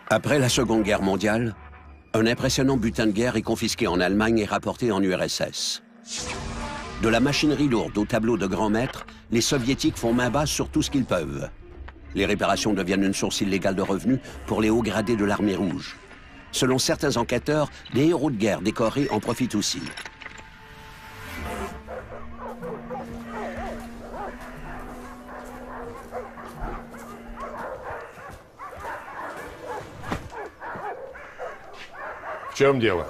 Après la Seconde Guerre mondiale, un impressionnant butin de guerre est confisqué en Allemagne et rapporté en URSS. De la machinerie lourde au tableau de grand maître, les Soviétiques font main basse sur tout ce qu'ils peuvent. Les réparations deviennent une source illégale de revenus pour les hauts gradés de l'armée rouge. Selon certains enquêteurs, des héros de guerre décorés en profitent aussi. В чем дело?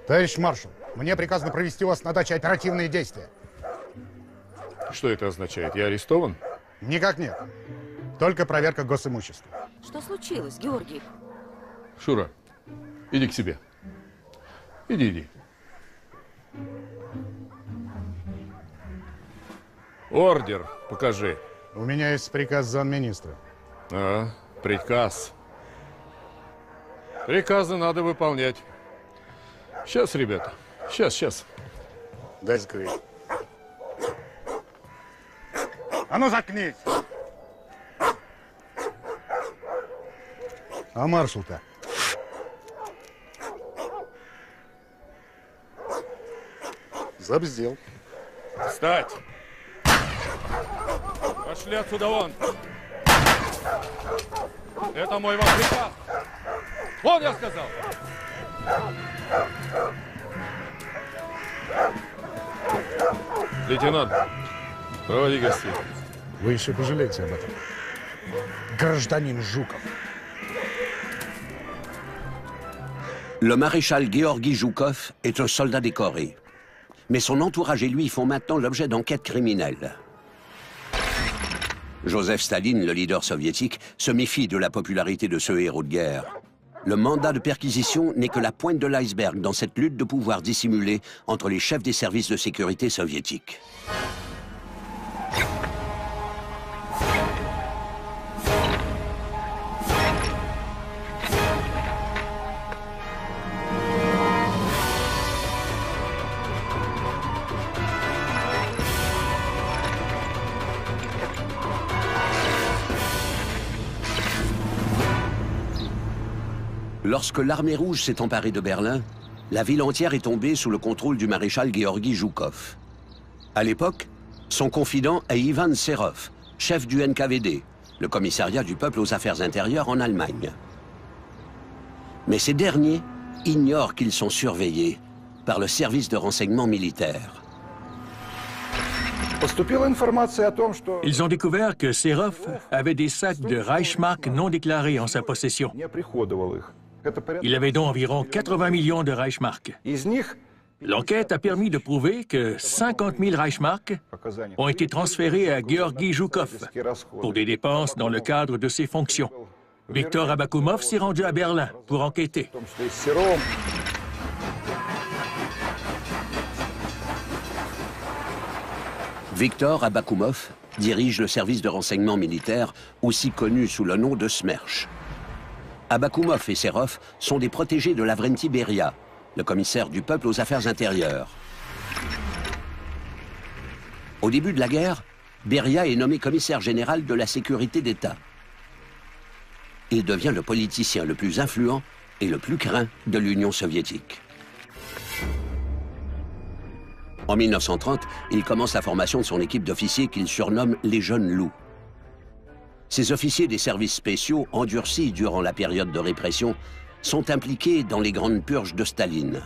Товарищ маршал, мне приказано провести у вас на даче оперативные действия. Что это означает? Я арестован? Никак нет. Только проверка госимущества. Что случилось, Георгий? Шура, иди к себе. Иди. Ордер покажи. У меня есть приказ замминистра. А, приказ. Приказы надо выполнять. Сейчас, ребята. Сейчас. Дай закрыть. А ну заткнись! А маршал-то? Забздел. Встать! Пошли отсюда вон! Это мой вам приказ! Вон, я сказал! Лейтенант, проводи гостей. Вы еще пожалеете об этом. Гражданин Жуков. Le maréchal Georgi Zhukov est un soldat décoré. Mais son entourage et lui font maintenant l'objet d'enquêtes criminelles. Joseph Staline, le leader soviétique, se méfie de la popularité de ce héros de guerre. Le mandat de perquisition n'est que la pointe de l'iceberg dans cette lutte de pouvoir dissimulée entre les chefs des services de sécurité soviétiques. Lorsque l'armée rouge s'est emparée de Berlin, la ville entière est tombée sous le contrôle du maréchal Georgi Zhukov. À l'époque, son confident est Ivan Serov, chef du NKVD, le commissariat du peuple aux affaires intérieures en Allemagne. Mais ces derniers ignorent qu'ils sont surveillés par le service de renseignement militaire. Ils ont découvert que Serov avait des sacs de Reichsmark non déclarés en sa possession. Il avait donc environ 80 millions de Reichsmark. L'enquête a permis de prouver que 50 000 Reichsmark ont été transférés à Georgi Zhukov pour des dépenses dans le cadre de ses fonctions. Viktor Abakoumov s'est rendu à Berlin pour enquêter. Viktor Abakoumov dirige le service de renseignement militaire, aussi connu sous le nom de SMERSH. Abakoumov et Serov sont des protégés de Lavrenti Beria, le commissaire du peuple aux affaires intérieures. Au début de la guerre, Beria est nommé commissaire général de la sécurité d'État. Il devient le politicien le plus influent et le plus craint de l'Union soviétique. En 1930, il commence la formation de son équipe d'officiers qu'il surnomme les Jeunes Loups. Ces officiers des services spéciaux, endurcis durant la période de répression, sont impliqués dans les grandes purges de Staline.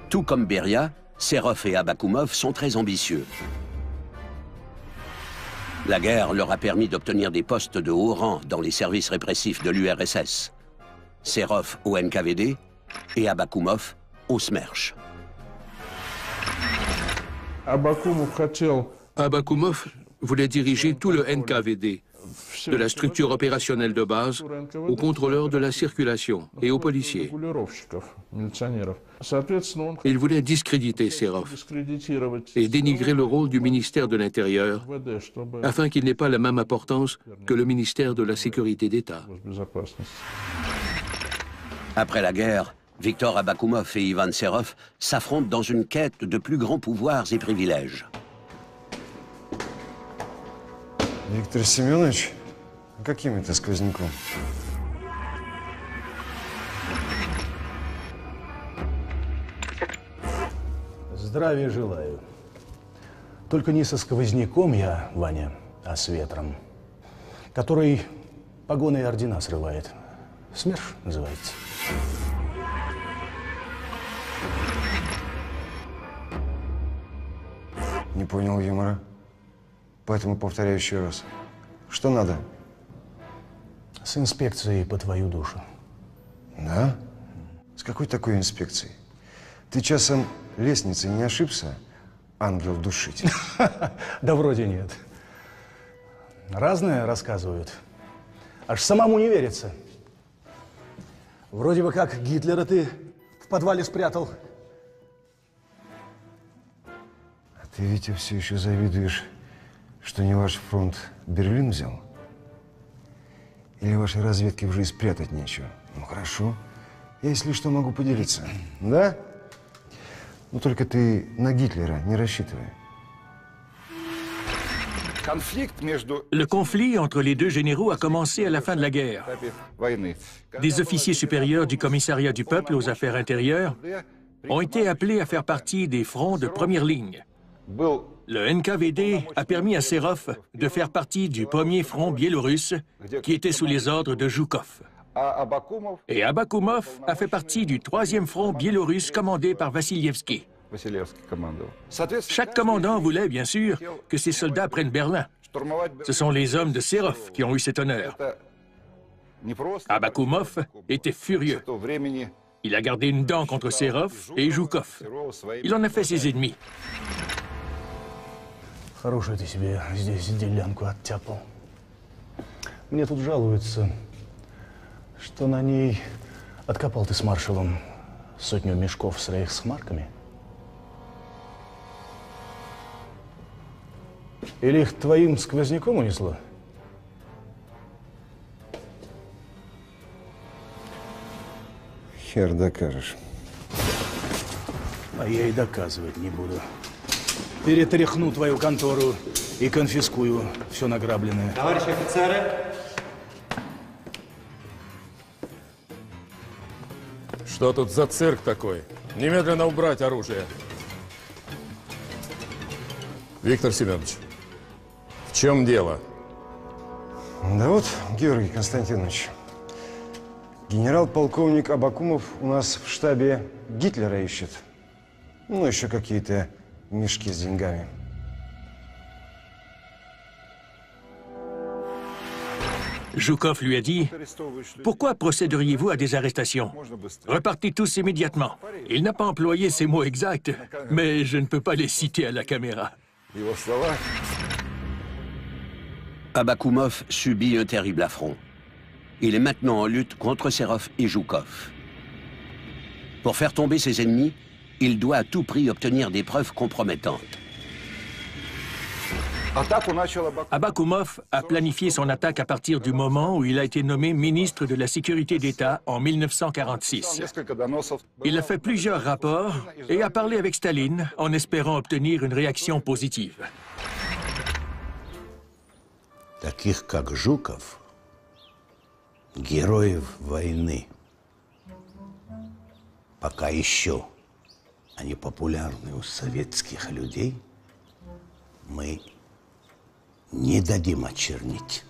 Tout comme Beria, Serov et Abakoumov sont très ambitieux. La guerre leur a permis d'obtenir des postes de haut rang dans les services répressifs de l'URSS. Serov au NKVD et Abakoumov au SMERSH. Abakoumov voulait diriger tout le NKVD. de la structure opérationnelle de base aux contrôleurs de la circulation et aux policiers. Il voulait discréditer Serov et dénigrer le rôle du ministère de l'Intérieur afin qu'il n'ait pas la même importance que le ministère de la Sécurité d'État. Après la guerre, Viktor Abakoumov et Ivan Serov s'affrontent dans une quête de plus grands pouvoirs et privilèges. Виктор Семенович, каким это сквозняком? Здравия желаю. Только не со сквозняком я, Ваня, а с ветром, который погоны и ордена срывает. СМЕРШ называется. Не понял юмора. Поэтому повторяю еще раз. Что надо? С инспекцией по твою душу. Да? С какой такой инспекцией? Ты часом лестницей не ошибся, ангел душить? Да вроде нет. Разное рассказывают. Аж самому не верится. Вроде бы как Гитлера ты в подвале спрятал. А ты, Витя, все еще завидуешь, что не ваш фронт Берлин взял? Или вашей разведке уже и спрятать нечего? Ну, хорошо. Я, если что, могу поделиться. Да? Но только ты на Гитлера не рассчитывай. Le conflit entre les deux généraux a commencé à la fin de la guerre. Des officiers supérieurs du commissariat du peuple aux affaires intérieures ont été appelés à faire partie des fronts de première ligne. Le NKVD a permis à Serov de faire partie du premier front biélorusse qui était sous les ordres de Zhukov. Et Abakoumov a fait partie du troisième front biélorusse commandé par Vassilievski. Chaque commandant voulait, bien sûr, que ses soldats prennent Berlin. Ce sont les hommes de Serov qui ont eu cet honneur. Abakoumov était furieux. Il a gardé une dent contre Serov et Zhukov. Il en a fait ses ennemis. Хорошую ты себе здесь делянку оттяпал. Мне тут жалуются, что на ней откопал ты с маршалом 100 мешков с рейхсмарками. Или их твоим сквозняком унесло? Хер докажешь. А я и доказывать не буду. Перетряхну твою контору и конфискую все награбленное. Товарищи офицеры! Что тут за цирк такой? Немедленно убрать оружие. Виктор Семенович, в чем дело? Да вот, Георгий Константинович, генерал-полковник Абакумов у нас в штабе Гитлера ищет. Ну, еще какие-то мешки с деньгами. Zhukov lui a dit « Pourquoi procéderiez-vous à des arrestations? Repartez tous immédiatement. » Il n'a pas employé ces mots exacts, mais je ne peux pas les citer à la caméra. Abakoumov subit un terrible affront. Il est maintenant en lutte contre Serov et Zhukov. Pour faire tomber ses ennemis, il doit à tout prix obtenir des preuves compromettantes. Abakoumov a planifié son attaque à partir du moment où il a été nommé ministre de la Sécurité d'État en 1946. Il a fait plusieurs rapports et a parlé avec Staline en espérant obtenir une réaction positive. Таких как Жуков, героев войны, пока еще они популярны у советских людей, мы не дадим очернить.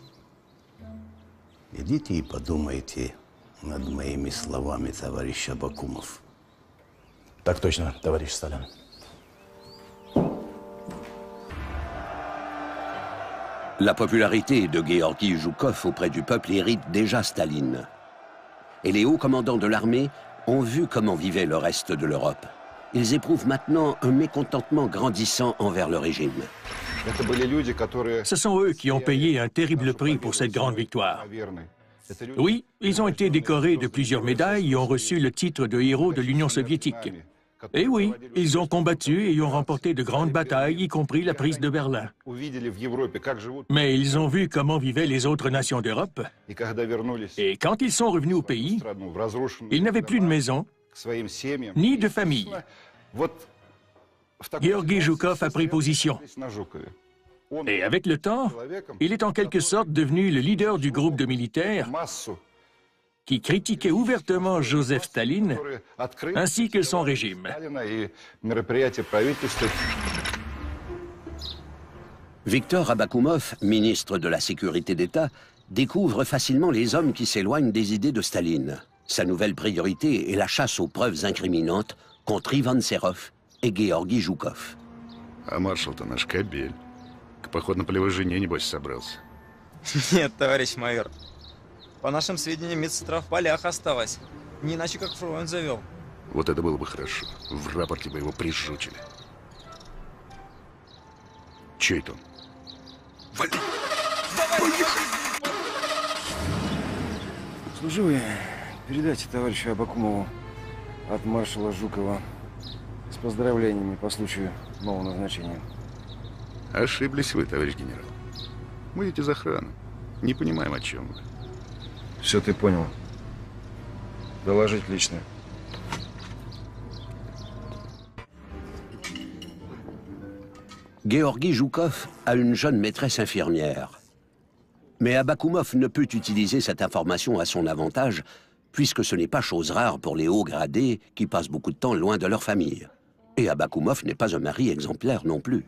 Идите и подумайте над моими словами, товарищ Абакумов. Так точно, товарищ Сталин. La popularité de Georgi Zhukov auprès du peuple irrite déjà Staline. Et les hauts commandants de l'armée ont vu comment vivait le reste de l'Europe. Ils éprouvent maintenant un mécontentement grandissant envers le régime. Ce sont eux qui ont payé un terrible prix pour cette grande victoire. Oui, ils ont été décorés de plusieurs médailles et ont reçu le titre de héros de l'Union soviétique. Et oui, ils ont combattu et ont remporté de grandes batailles, y compris la prise de Berlin. Mais ils ont vu comment vivaient les autres nations d'Europe. Et quand ils sont revenus au pays, ils n'avaient plus de maison, ni de famille. Georgi Zhukov a pris position. Et avec le temps, il est en quelque sorte devenu le leader du groupe de militaires qui critiquait ouvertement Joseph Staline ainsi que son régime. Viktor Abakoumov, ministre de la Sécurité d'État, découvre facilement les hommes qui s'éloignent des idées de Staline. Sa nouvelle priorité est la chasse aux preuves incriminantes contre Ivan Serov et Georgi Zhukov. А маршал-то наш кобель. К походно-полевой жене, небось, собрался. Нет, товарищ майор. По нашим сведениям, медсестра в полях осталась. Не иначе, как фронт завел. Вот это было бы хорошо. В рапорте бы его прижучили. Чей это он? Вали! Служивые, передайте товарищу Абакумову от маршала Жукова с поздравлениями по случаю нового назначения. Ошиблись вы, товарищ генерал. Мы ведь из охраны. Не понимаем, о чем вы. Все ты понял. Доложить лично. Georgi Zhukov a une jeune maîtresse infirmière. Mais Abakoumov ne peut utiliser cette information à son avantage, puisque ce n'est pas chose rare pour les hauts gradés qui passent beaucoup de temps loin de leur famille. Et Abakoumov n'est pas un mari exemplaire non plus.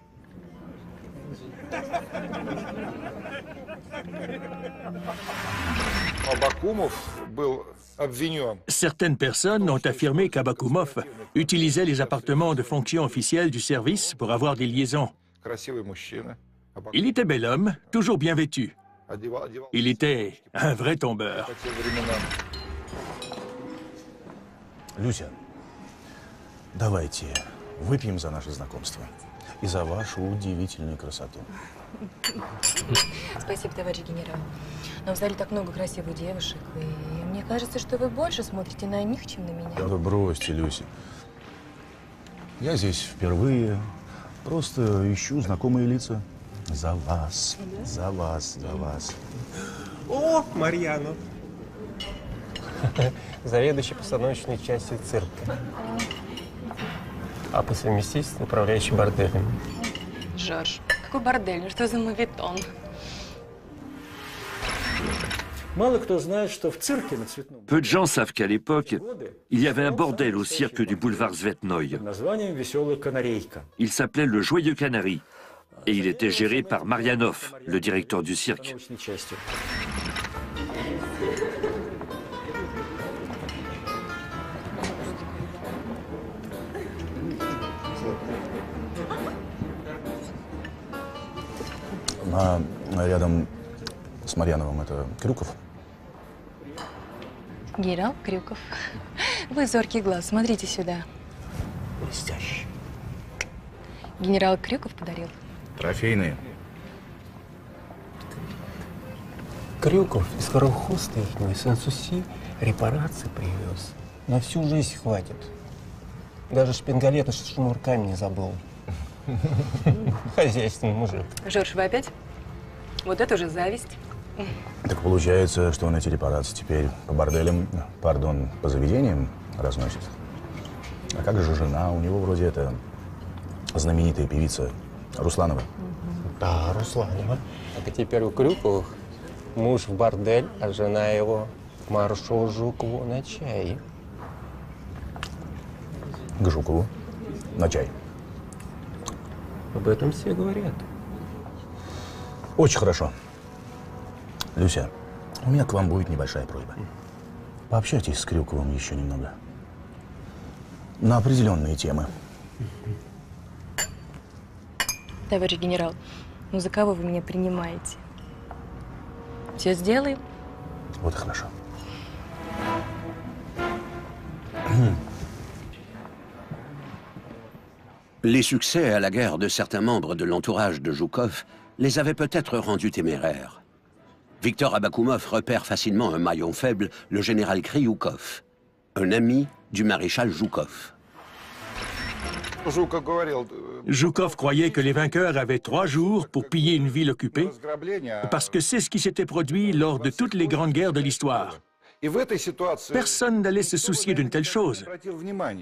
Certaines personnes ont affirmé qu'Abakoumov utilisait les appartements de fonction officielle du service pour avoir des liaisons. Il était bel homme, toujours bien vêtu. Il était un vrai tombeur. Люся, давайте выпьем за наше знакомство и за вашу удивительную красоту. Спасибо, товарищ генерал. Но в зале так много красивых девушек, и мне кажется, что вы больше смотрите на них, чем на меня. Да вы бросьте, Люся. Я здесь впервые. Просто ищу знакомые лица. За вас, за вас, за вас. О, Марьяна. Заведующий постановочной частью цирка. А по совместительству управляющий борделем. Жорж, какой бордель? Ну что за моветон? Peu de gens savent qu'à l'époque, il y avait un bordel au cirque du boulevard Zvetnoï. Il s'appelait le Joyeux Canari et il était géré par Marianov, le directeur du cirque. Рядом с Марьяновым это Крюков? Генерал Крюков. Вы зоркий глаз, смотрите сюда. Блестящий. Генерал Крюков подарил. Трофейные. Крюков из Хорохоста их Сан-Суси репарации привез. На всю жизнь хватит. Даже шпингалеты с шнурками не забыл. Хозяйственный мужик. Жорж, вы опять? Вот это уже зависть. Так получается, что он эти репарации теперь по борделям, пардон, по заведениям разносит. А как же жена? У него вроде это знаменитая певица Русланова. Да, Русланова. Это теперь у Крюковых муж в бордель, а жена его к маршалу Жукову на чай. К Жукову на чай. Об этом все говорят. Очень хорошо. Люся, у меня к вам будет небольшая просьба. Пообщайтесь с Крюковым еще немного. На определенные темы. Товарищ генерал, ну за кого вы меня принимаете? Все сделаем. Вот и хорошо. Les succès à la guerre de certains membres de l'entourage de Zhukov les avaient peut-être rendus téméraires. Viktor Abakoumov repère facilement un maillon faible, le général Krioukov, un ami du maréchal Zhukov. Zhukov croyait que les vainqueurs avaient 3 jours pour piller une ville occupée, parce que c'est ce qui s'était produit lors de toutes les grandes guerres de l'histoire. Personne n'allait se soucier d'une telle chose.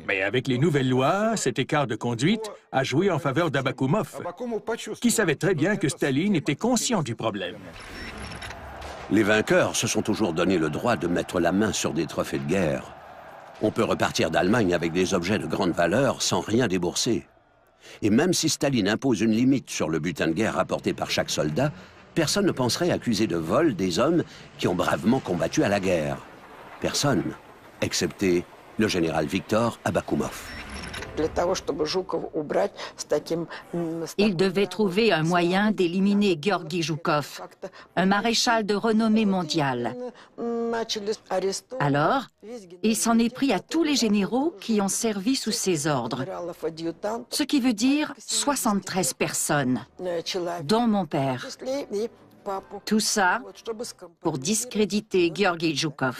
Mais avec les nouvelles lois, cet écart de conduite a joué en faveur d'Abakoumov, qui savait très bien que Staline était conscient du problème. Les vainqueurs se sont toujours donné le droit de mettre la main sur des trophées de guerre. On peut repartir d'Allemagne avec des objets de grande valeur sans rien débourser. Et même si Staline impose une limite sur le butin de guerre rapporté par chaque soldat, personne ne penserait accuser de vol des hommes qui ont bravement combattu à la guerre. Personne, excepté le général Viktor Abakoumov. Il devait trouver un moyen d'éliminer Georgi Zhukov, un maréchal de renommée mondiale. Alors, il s'en est pris à tous les généraux qui ont servi sous ses ordres, ce qui veut dire 73 personnes, dont mon père. Tout ça pour discréditer Georgi Zhukov.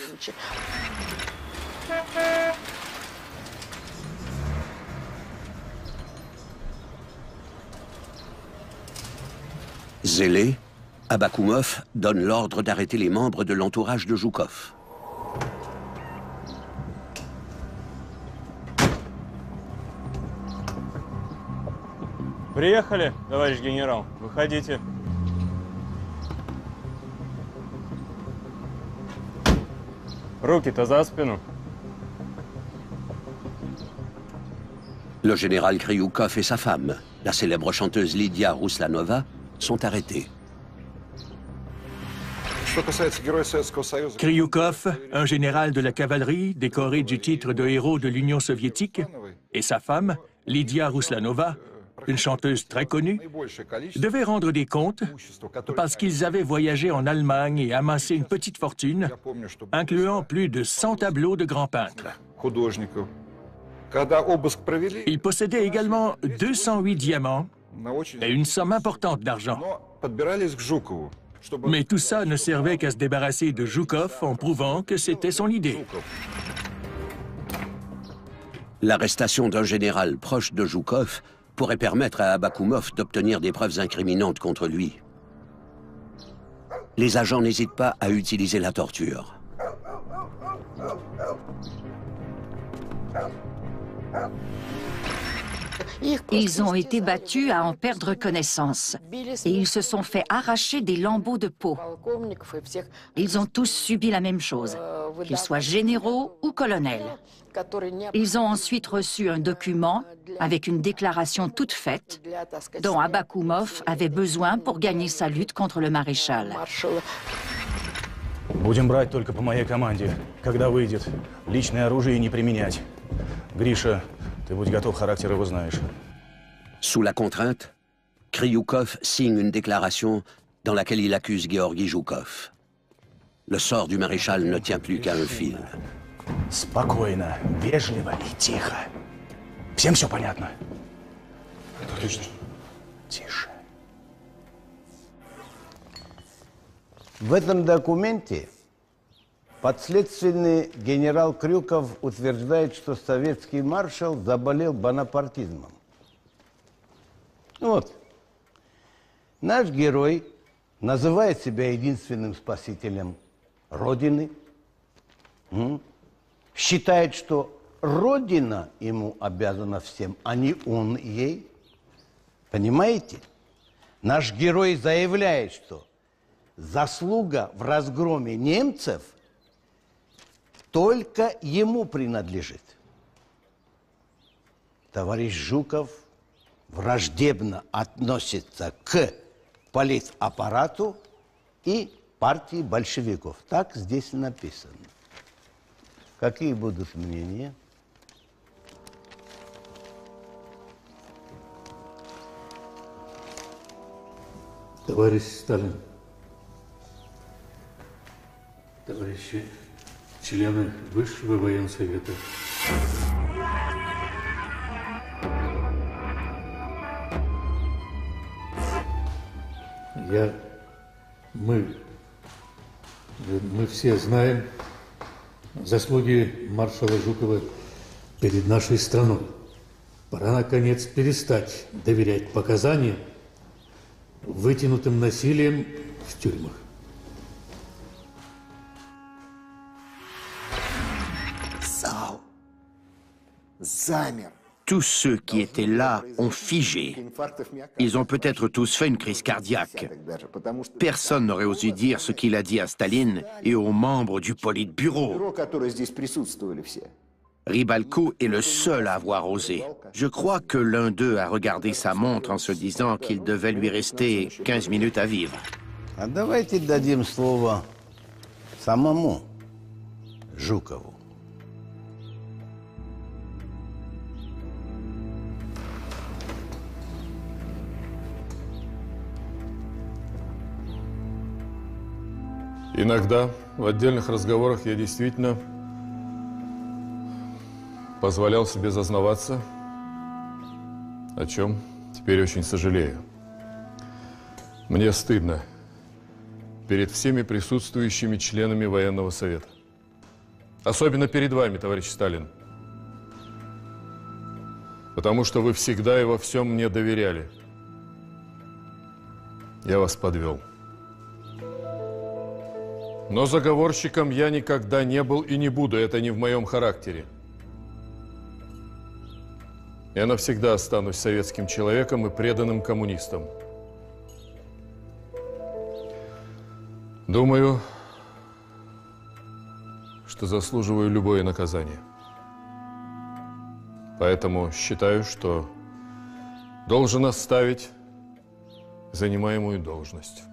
Zélé, Abakoumov donne l'ordre d'arrêter les membres de l'entourage de Zhukov. Приехали, товарищ генерал. Выходите. Руки-то за спину. Le général Krioukov et sa femme, la célèbre chanteuse Lydia Rouslanova, sont arrêtés. Krioukov, un général de la cavalerie décoré du titre de héros de l'Union soviétique, et sa femme, Lydia Rouslanova, une chanteuse très connue, devaient rendre des comptes parce qu'ils avaient voyagé en Allemagne et amassé une petite fortune, incluant plus de 100 tableaux de grands peintres. Ils possédaient également 208 diamants et une somme importante d'argent. Mais tout ça ne servait qu'à se débarrasser de Zhukov en prouvant que c'était son idée. L'arrestation d'un général proche de Zhukov pourrait permettre à Abakoumov d'obtenir des preuves incriminantes contre lui. Les agents n'hésitent pas à utiliser la torture. Ils ont été battus à en perdre connaissance et ils se sont fait arracher des lambeaux de peau. Ils ont tous subi la même chose, qu'ils soient généraux ou colonels. Ils ont ensuite reçu un document avec une déclaration toute faite dont Abakoumov avait besoin pour gagner sa lutte contre le maréchal. Будем брать только по моей команде, когда выйдет. Личное оружие не применять. Гриша, ты будь готов, характер его знаешь. Sous la contrainte, Krioukov signe une déclaration dans laquelle il accuse Georgi Zhukov. Le sort du maréchal ne tient plus qu'à un fil. Спокойно, вежливо и тихо. Всем все понятно? Отлично. Тише. В этом документе подследственный генерал Крюков утверждает, что советский маршал заболел бонапартизмом. Вот. Наш герой называет себя единственным спасителем Родины. Считает, что Родина ему обязана всем, а не он ей. Понимаете? Наш герой заявляет, что заслуга в разгроме немцев только ему принадлежит. Товарищ Жуков враждебно относится к политаппарату и партии большевиков. Так здесь написано. Какие будут мнения? Товарищ Сталин, товарищи члены Высшего военсовета. Мы все знаем заслуги маршала Жукова перед нашей страной. Пора, наконец, перестать доверять показаниям, вытянутым насилием в тюрьмах. Зал замер. Tous ceux qui étaient là ont figé. Ils ont peut-être tous fait une crise cardiaque. Personne n'aurait osé dire ce qu'il a dit à Staline et aux membres du Politburo. Rybalko est le seul à avoir osé. Je crois que l'un d'eux a regardé sa montre en se disant qu'il devait lui rester 15 minutes à vivre. А давайте дадим слово самому Жукову. Иногда в отдельных разговорах я действительно позволял себе зазнаваться, о чем теперь очень сожалею. Мне стыдно перед всеми присутствующими членами военного совета. Особенно перед вами, товарищ Сталин. Потому что вы всегда и во всем мне доверяли. Я вас подвел. Но заговорщиком я никогда не был и не буду, это не в моем характере. Я навсегда останусь советским человеком и преданным коммунистом. Думаю, что заслуживаю любое наказание. Поэтому считаю, что должен оставить занимаемую должность.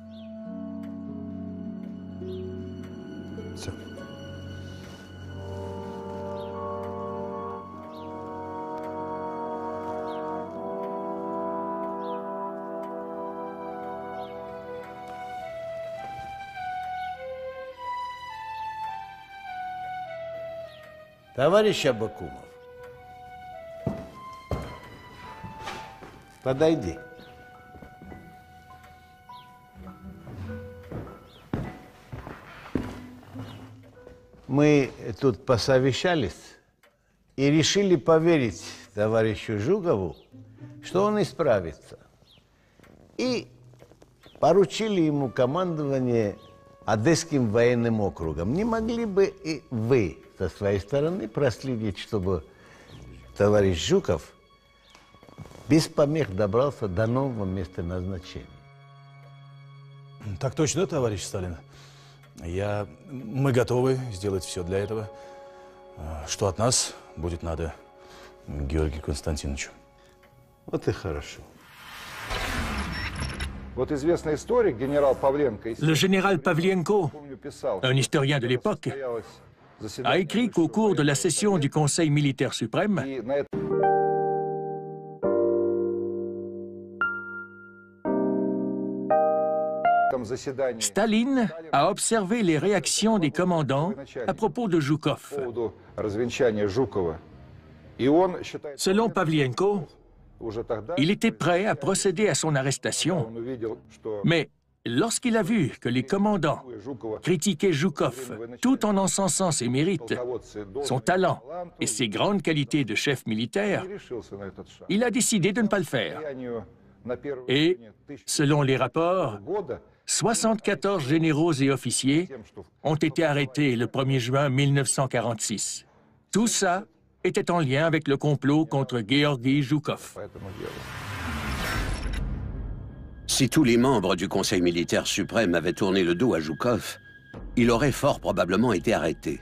Все. Товарищ Абакумов, подойди. Мы тут посовещались и решили поверить товарищу Жукову, что он исправится. И поручили ему командование Одесским военным округом. Не могли бы и вы со своей стороны проследить, чтобы товарищ Жуков без помех добрался до нового места назначения? Так точно, товарищ Сталин. Мы готовы сделать все для этого, что от нас будет надо Георгию Константиновичу. Вот и хорошо. Вот известный историк, генерал Павленко... Le général Pavlienko, un historien de l'époque, a écrit qu'au cours de la session du Conseil militaire suprême, Staline a observé les réactions des commandants à propos de Zhukov. Selon Pavlienko, il était prêt à procéder à son arrestation, mais lorsqu'il a vu que les commandants critiquaient Zhukov tout en encensant ses mérites, son talent et ses grandes qualités de chef militaire, il a décidé de ne pas le faire. Et, selon les rapports, 74 généraux et officiers ont été arrêtés le 1er juin 1946. Tout ça était en lien avec le complot contre Georgi Zhukov. Si tous les membres du Conseil militaire suprême avaient tourné le dos à Zhukov, il aurait fort probablement été arrêté.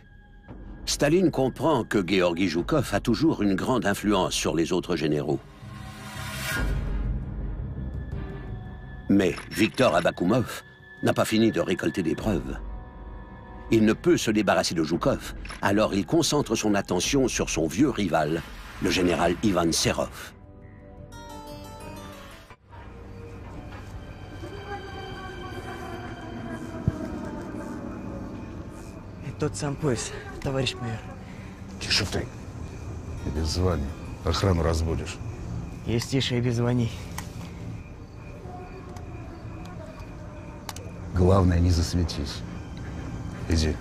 Staline comprend que Georgi Zhukov a toujours une grande influence sur les autres généraux. Mais Viktor Abakoumov n'a pas fini de récolter des preuves. Il ne peut se débarrasser de Zhukov, alors il concentre son attention sur son vieux rival, le général Ivan Serov. Тот сам пояс, товарищ майор. Тише ты. И без званий. Охрану разбудишь. Есть тише и без званий. Главное, не засветись. Иди.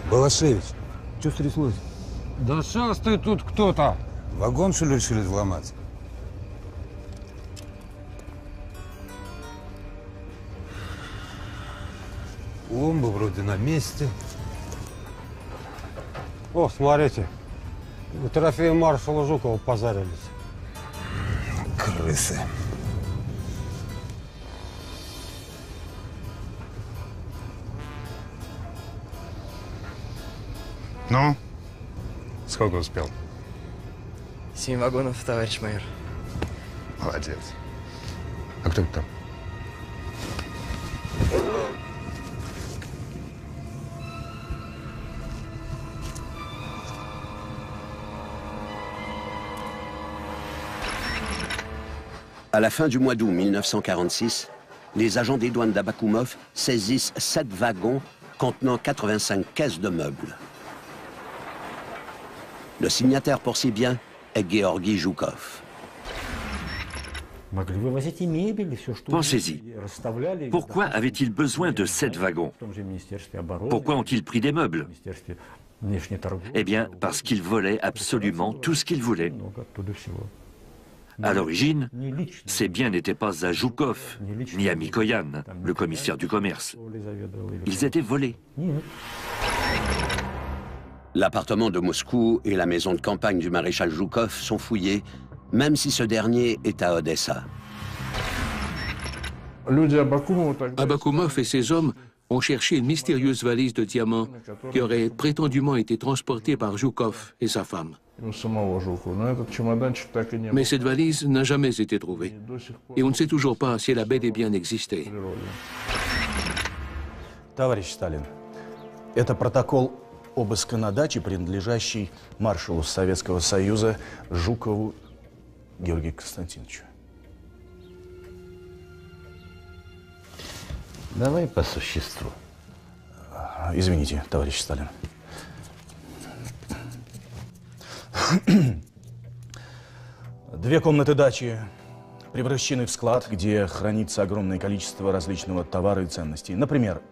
Балашевич, что стряслось? Да шастает тут кто-то. Вагон, что ли, решили взломать? Ломба вроде на месте. О, смотрите. У трофея маршала Жукова позарились. Крысы. Ну, сколько успел? 7 вагонов, товарищ майор. Молодец. А кто это там? À la fin du mois d'août 1946, les agents des douanes d'Abakoumov saisissent 7 wagons contenant 85 caisses de meubles. Le signataire pour ces biens est Georgi Joukov. Pensez-y. Pourquoi avait-il besoin de 7 wagons? Pourquoi ont-ils pris des meubles? Eh bien, parce qu'ils volaient absolument tout ce qu'ils voulaient. À l'origine, ces biens n'étaient pas à Joukov, ni à Mikoyan, le commissaire du commerce. Ils étaient volés. L'appartement de Moscou et la maison de campagne du maréchal Joukov sont fouillés, même si ce dernier est à Odessa. Abakoumov et ses hommes ont cherché une mystérieuse valise de diamants qui aurait prétendument été transportée par Joukov et sa femme. Mais cette valise n'a jamais été trouvée. Et on ne sait toujours pas si elle a bel et bien existé. Товарищ Сталин, это протокол обыска на даче, принадлежащий маршалу Советского Союза Жукову Георгию Константиновичу. Давай по существу. Извините, товарищ Сталин. Две комнаты дачи превращены в склад, где хранится огромное количество различного товара и ценностей. Например,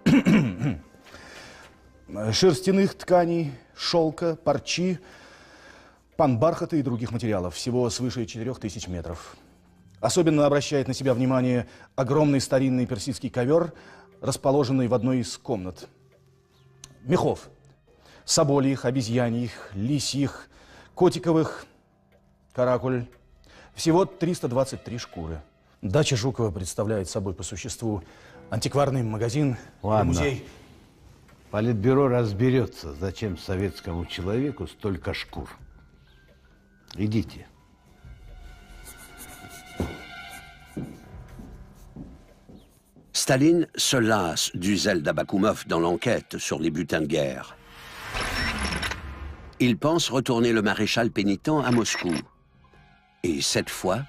шерстяных тканей, шелка, парчи, панбархата и других материалов. Всего свыше 4000 метров. Особенно обращает на себя внимание огромный старинный персидский ковер, расположенный в одной из комнат. Мехов. Собольих, обезьяньих, лисьих, котиковых, каракуль. Всего 323 шкуры. Дача Жукова представляет собой по существу антикварный магазин и музей. Политбюро разберется, зачем советскому человеку столько шкур. Идите. Staline se lasse du zèle d'Abakoumov dans l'enquête sur les butins de guerre. Il pense retourner le maréchal pénitent à Moscou. Et cette fois,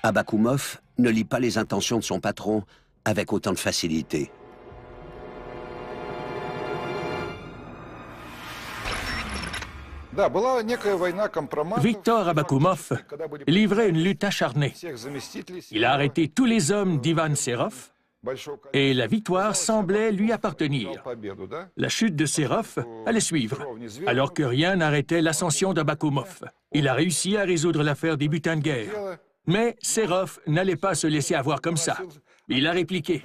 Abakoumov ne lit pas les intentions de son patron avec autant de facilité. Victor Abakoumov livrait une lutte acharnée. Il a arrêté tous les hommes d'Ivan Serov et la victoire semblait lui appartenir. La chute de Serov allait suivre, alors que rien n'arrêtait l'ascension d'Abakoumov. Il a réussi à résoudre l'affaire des butins de guerre. Mais Serov n'allait pas se laisser avoir comme ça. Il a répliqué.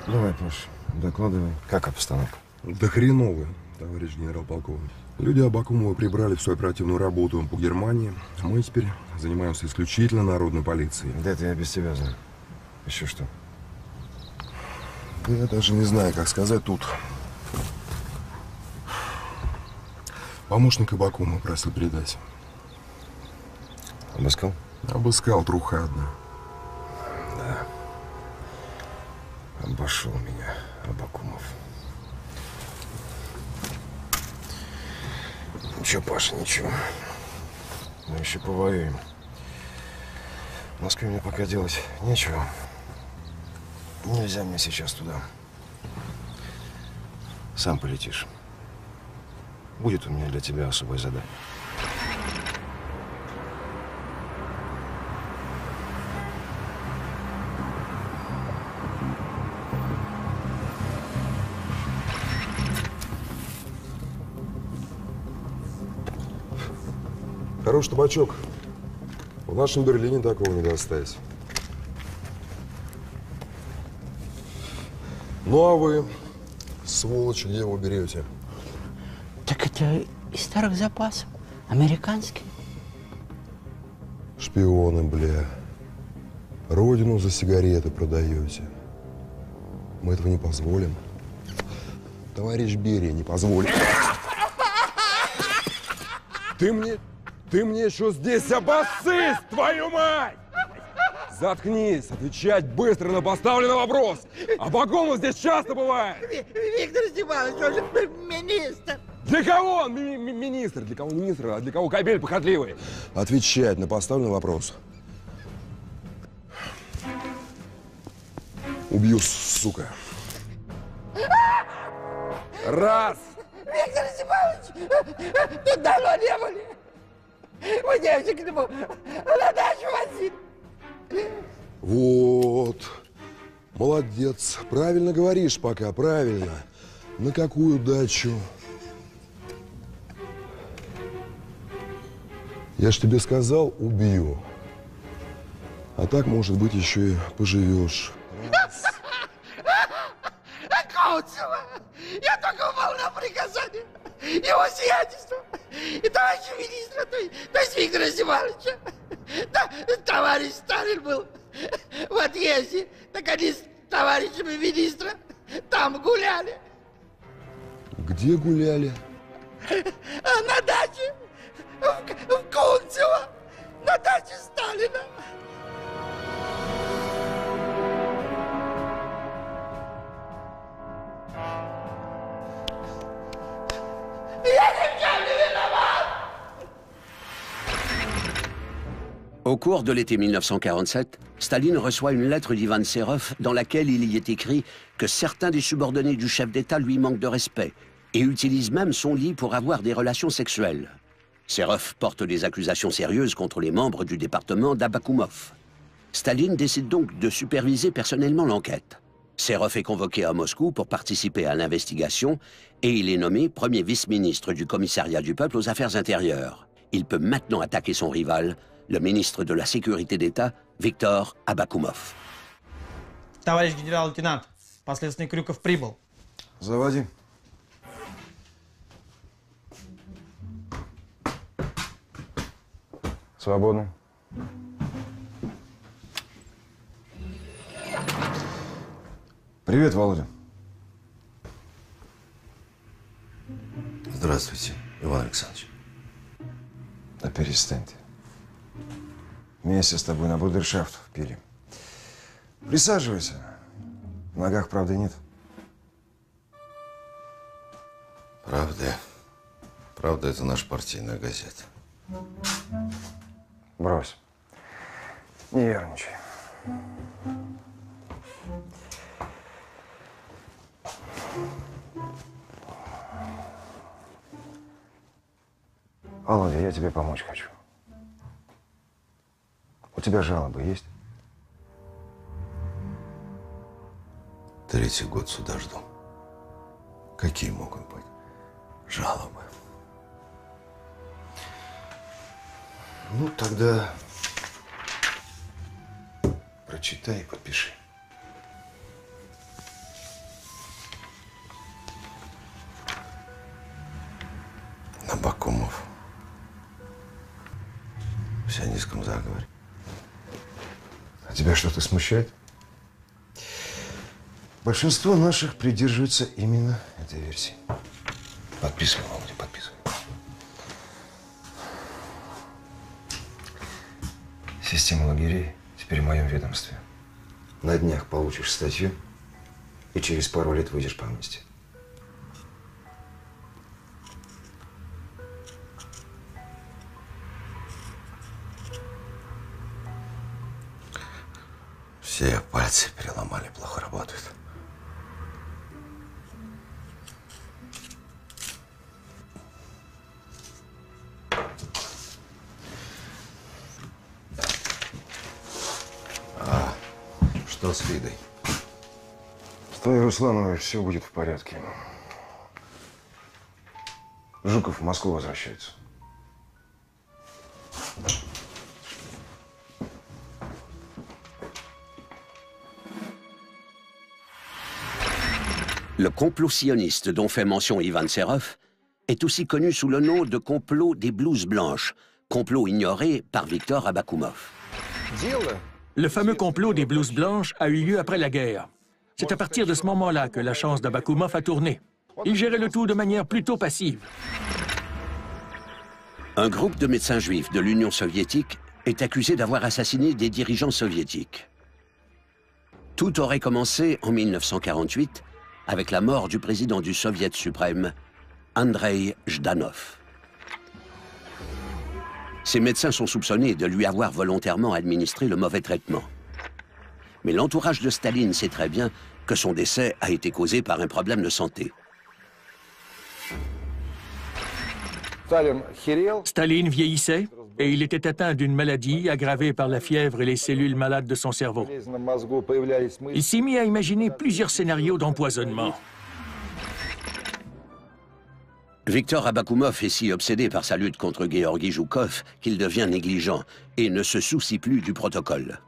Давай, Паш, докладывай. Как обстановка? Да хреновая, товарищ генерал-полковник. Люди Абакумова прибрали всю оперативную работу по Германии. Мы теперь занимаемся исключительно народной полицией. Да это я без тебя знаю. Еще что? Да я даже не знаю, как сказать тут. Помощник Абакумова просил передать. Обыскал? Обыскал, труха одна. Да. Обошел меня Ничего, Паша, ничего. Мы еще повоюем. В Москве мне пока делать нечего. Нельзя мне сейчас туда. Сам полетишь. Будет у меня для тебя особое задание. Хороший табачок. В нашем Берлине такого не достать. Ну а вы, сволочи, где его берете? Так это из старых запасов. Американский. Шпионы, бля. Родину за сигареты продаете. Мы этого не позволим. Товарищ Берия не позволит. Ты мне еще здесь обоссысь, твою мать! Заткнись, отвечать быстро на поставленный вопрос. А Бакумов здесь часто бывает. Виктор Степанович, он же министр. Для кого он министр? Для кого министр, а для кого кобель похотливый? Отвечать на поставленный вопрос. Убью, сука. Раз. Виктор Степанович, тут давно не были. Мы девочек к нему на дачу возили. Вот. Молодец. Правильно говоришь пока, правильно. На какую дачу? Я ж тебе сказал, убью. А так, может быть, еще и поживешь. Коутцева! Я только выполнял приказание его сиятельства и товарища министра, то есть Виктора Степановича. Да, товарищ Сталин был в отъезде, так они с товарищами министра там гуляли. Где гуляли? На даче в Коутцево, на даче Сталина. Au cours de l'été 1947, Staline reçoit une lettre d'Ivan Serov dans laquelle il y est écrit que certains des subordonnés du chef d'État lui manquent de respect et utilisent même son lit pour avoir des relations sexuelles. Serov porte des accusations sérieuses contre les membres du département d'Abakoumov. Staline décide donc de superviser personnellement l'enquête. Serov est convoqué à Moscou pour participer à l'investigation et il est nommé premier vice-ministre du commissariat du peuple aux affaires intérieures. Il peut maintenant attaquer son rival, le ministre de la Sécurité d'État, Viktor Abakoumov. Товарищ генерал-лейтенант, последственный Крюков прибыл. Заводи. Свободно. Привет, Володя. Здравствуйте, Иван Александрович. Да перестань ты. Вместе с тобой на брудершафт пили. Присаживайся. В ногах правды нет. Правда? Правда, это наша партийная газета. Брось. Не ерничай. Володя, я тебе помочь хочу. У тебя жалобы есть? 3-й год суда жду. Какие могут быть жалобы? Ну, тогда прочитай и подпиши. Абакумов. В сионистском заговоре. А тебя что-то смущает? Большинство наших придерживаются именно этой версии. Подписывай, Володя, подписывай. Система лагерей теперь в моем ведомстве. На днях получишь статью и через пару лет выйдешь по амнистии. Все пальцы переломали, плохо работают. А что с Лидой? С твоей Руслановой все будет в порядке. Жуков в Москву возвращается. Le complot sioniste dont fait mention Ivan Serov est aussi connu sous le nom de complot des blouses blanches, complot ignoré par Viktor Abakoumov. Le fameux complot des blouses blanches a eu lieu après la guerre. C'est à partir de ce moment-là que la chance d'Abakoumov a tourné. Il gérait le tout de manière plutôt passive. Un groupe de médecins juifs de l'Union soviétique est accusé d'avoir assassiné des dirigeants soviétiques. Tout aurait commencé en 1948 avec la mort du président du Soviet suprême, Andrei Zhdanov. Ces médecins sont soupçonnés de lui avoir volontairement administré le mauvais traitement. Mais l'entourage de Staline sait très bien que son décès a été causé par un problème de santé. Staline vieillissait et il était atteint d'une maladie aggravée par la fièvre et les cellules malades de son cerveau. Il s'est mis à imaginer plusieurs scénarios d'empoisonnement. Viktor Abakoumov est si obsédé par sa lutte contre Georgi Zhukov qu'il devient négligent et ne se soucie plus du protocole.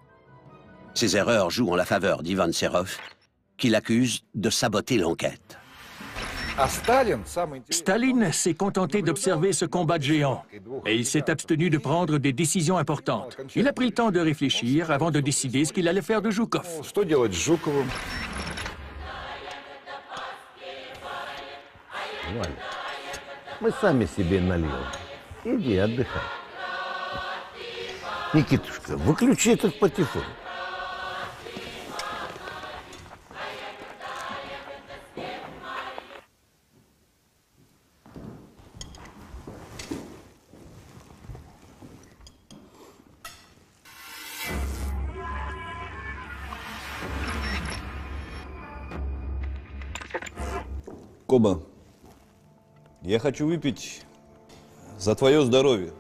Ses erreurs jouent en la faveur d'Ivan Serov, qu'il accuse de saboter l'enquête. Staline s'est contenté d'observer ce combat de géants et il s'est abstenu de prendre des décisions importantes. Il a pris le temps de réfléchir avant de décider ce qu'il allait faire de Zhukov. Мы сами себе нальем. Иди, отдыхай. Никитушка, выключи этот патефон. Коба, я хочу выпить за твое здоровье.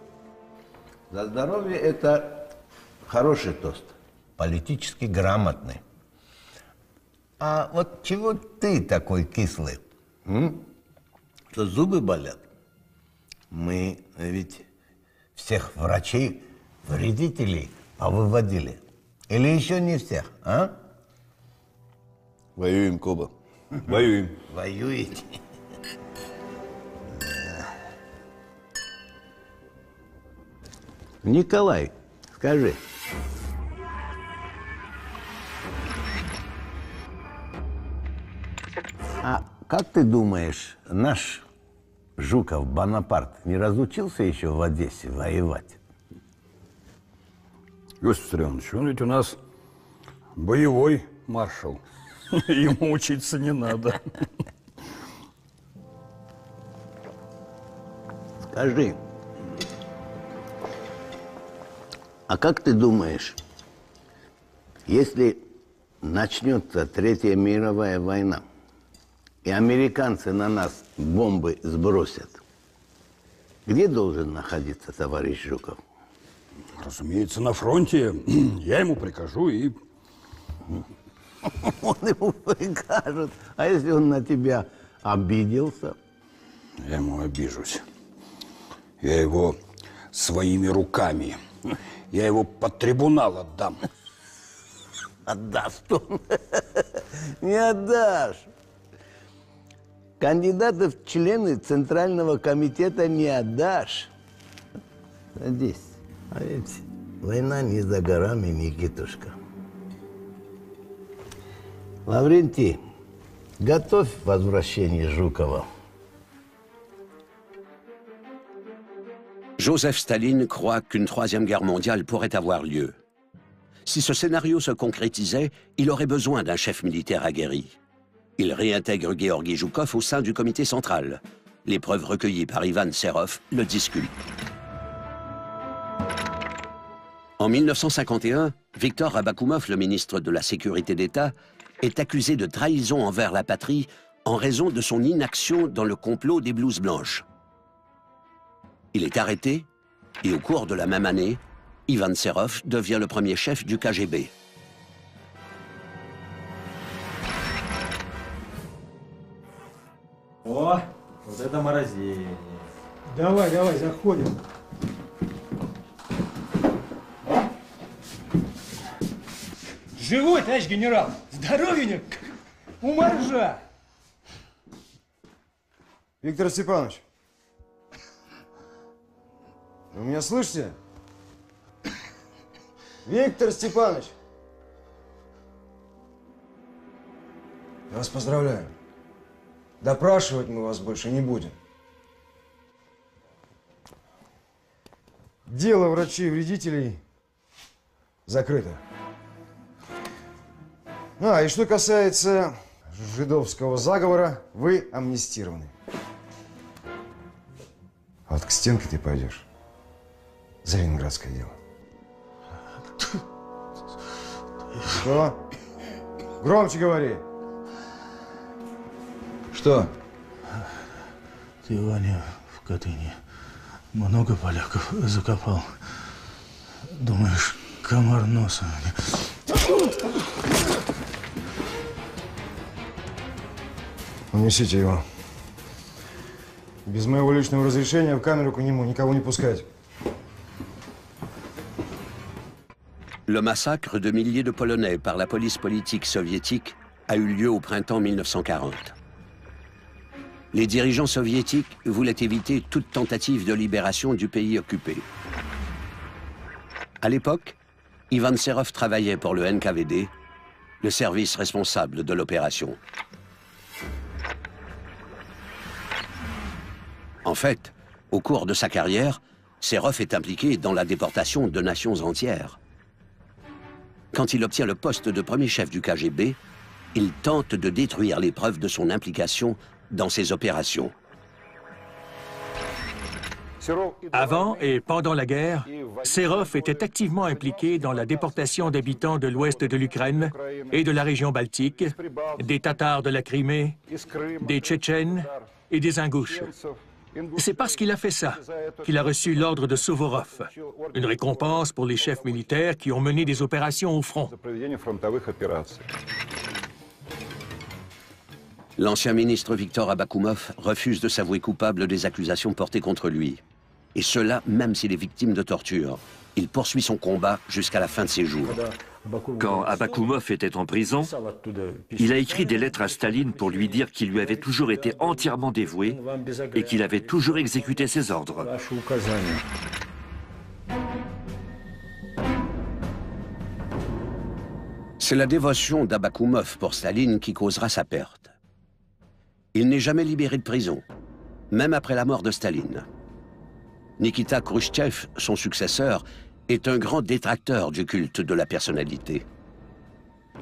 За здоровье это хороший тост, политически грамотный. А вот чего ты такой кислый? Что зубы болят? Мы ведь всех врачей, вредителей повыводили. Или еще не всех, а? Воюем, Коба. Воюем. Воюете? Николай, скажи. А как ты думаешь, наш Жуков Бонапарт не разучился еще в Одессе воевать? Иосиф Виссарионович, он ведь у нас боевой маршал. Ему учиться не надо. Скажи, а как ты думаешь, если начнется Третья мировая война, и американцы на нас бомбы сбросят, где должен находиться товарищ Жуков? Разумеется, на фронте. Я ему прикажу и... Он ему прикажет. А если он на тебя обиделся? Я ему обижусь. Я его своими руками. Я его под трибунал отдам. Отдаст он. Не отдашь. Кандидатов в члены Центрального комитета не отдашь. Садись. А ведь война не за горами, Никитушка. Лаврентий, готовь возвращение Жукова. Joseph Staline croit qu'une troisième guerre mondiale pourrait avoir lieu. Si ce scénario se concrétisait, il aurait besoin d'un chef militaire aguerri. Il réintègre Georgi Zhukov au sein du comité central. Les preuves recueillies par Ivan Serov le disculpent. En 1951, Viktor Abakoumov, le ministre de la Sécurité d'État, est accusé de trahison envers la patrie en raison de son inaction dans le complot des blouses blanches. Il est arrêté et au cours de la même année, Ivan Serov devient le premier chef du KGB. О, вот это морозение. Давай, давай, заходим. Живой, товарищ генерал! Здоровенек! У моржа! Виктор Степанович, вы меня слышите? Виктор Степанович! Я вас поздравляю. Допрашивать мы вас больше не будем. Дело врачей-вредителей закрыто. И что касается жидовского заговора, вы амнистированы. А вот к стенке ты пойдешь за ленинградское дело. Что? Громче говори. Что? Ты, Ваня, в Катыни много поляков закопал. Думаешь, комар носа? Унесите его. Без моего lичного разрешения в камеру к нему никого не пускать. Le massacre de milliers de Polonais par la police politique soviétique a eu lieu au printemps 1940. Les dirigeants soviétiques voulaient éviter toute tentative de libération du pays occupé. À l'époque, Ivan Serov travaillait pour le NKVD, le service responsable de l'opération. En fait, au cours de sa carrière, Serov est impliqué dans la déportation de nations entières. Quand il obtient le poste de premier chef du KGB, il tente de détruire les preuves de son implication dans ces opérations. Avant et pendant la guerre, Serov était activement impliqué dans la déportation d'habitants de l'ouest de l'Ukraine et de la région baltique, des Tatars de la Crimée, des Tchétchènes et des Ingouches. C'est parce qu'il a fait ça qu'il a reçu l'ordre de Suvorov, une récompense pour les chefs militaires qui ont mené des opérations au front. L'ancien ministre Viktor Abakoumov refuse de s'avouer coupable des accusations portées contre lui. Et cela, même s'il est victime de torture. Il poursuit son combat jusqu'à la fin de ses jours. Quand Abakoumov était en prison, il a écrit des lettres à Staline pour lui dire qu'il lui avait toujours été entièrement dévoué et qu'il avait toujours exécuté ses ordres. C'est la dévotion d'Abakoumov pour Staline qui causera sa perte. Il n'est jamais libéré de prison, même après la mort de Staline. Nikita Khrouchtchev, son successeur, est un grand détracteur du culte de la personnalité.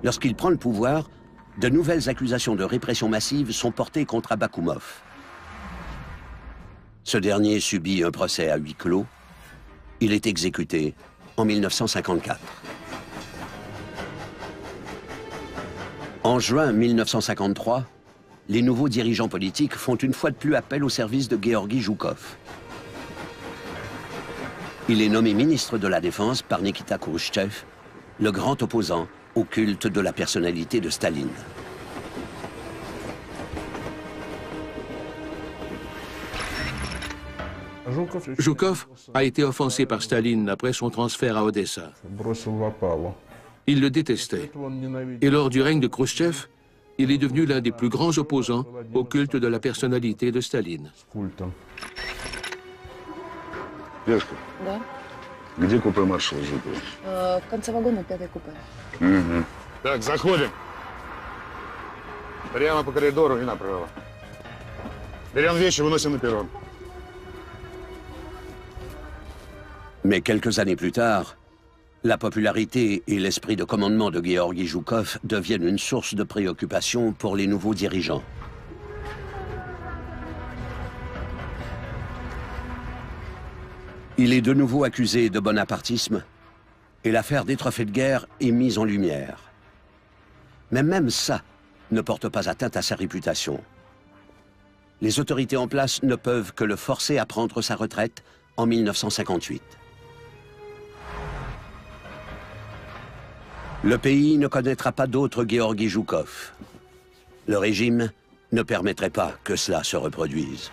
Lorsqu'il prend le pouvoir, de nouvelles accusations de répression massive sont portées contre Abakoumov. Ce dernier subit un procès à huis clos. Il est exécuté en 1954. En juin 1953, les nouveaux dirigeants politiques font une fois de plus appel au service de Georgi Zhukov. Il est nommé ministre de la Défense par Nikita Khrouchtchev, le grand opposant au culte de la personnalité de Staline. Zhukov a été offensé par Staline après son transfert à Odessa. Il le détestait. Et lors du règne de Khrouchtchev, il est devenu l'un des plus grands opposants au culte de la personnalité de Staline. Лешка, Да. где купе маршала Жукова? В конце вагона 5-й купе. Угу. Так, заходим. Прямо по коридору и направо. Берем вещи, выносим на перрон. Mais quelques années plus tard, la popularité et l'esprit de commandement de Georgi Zhukov deviennent une source de préoccupation pour les nouveaux dirigeants. Il est de nouveau accusé de bonapartisme et l'affaire des trophées de guerre est mise en lumière. Mais même ça ne porte pas atteinte à sa réputation. Les autorités en place ne peuvent que le forcer à prendre sa retraite en 1958. Le pays ne connaîtra pas d'autre Gueorgui Joukov. Le régime ne permettrait pas que cela se reproduise.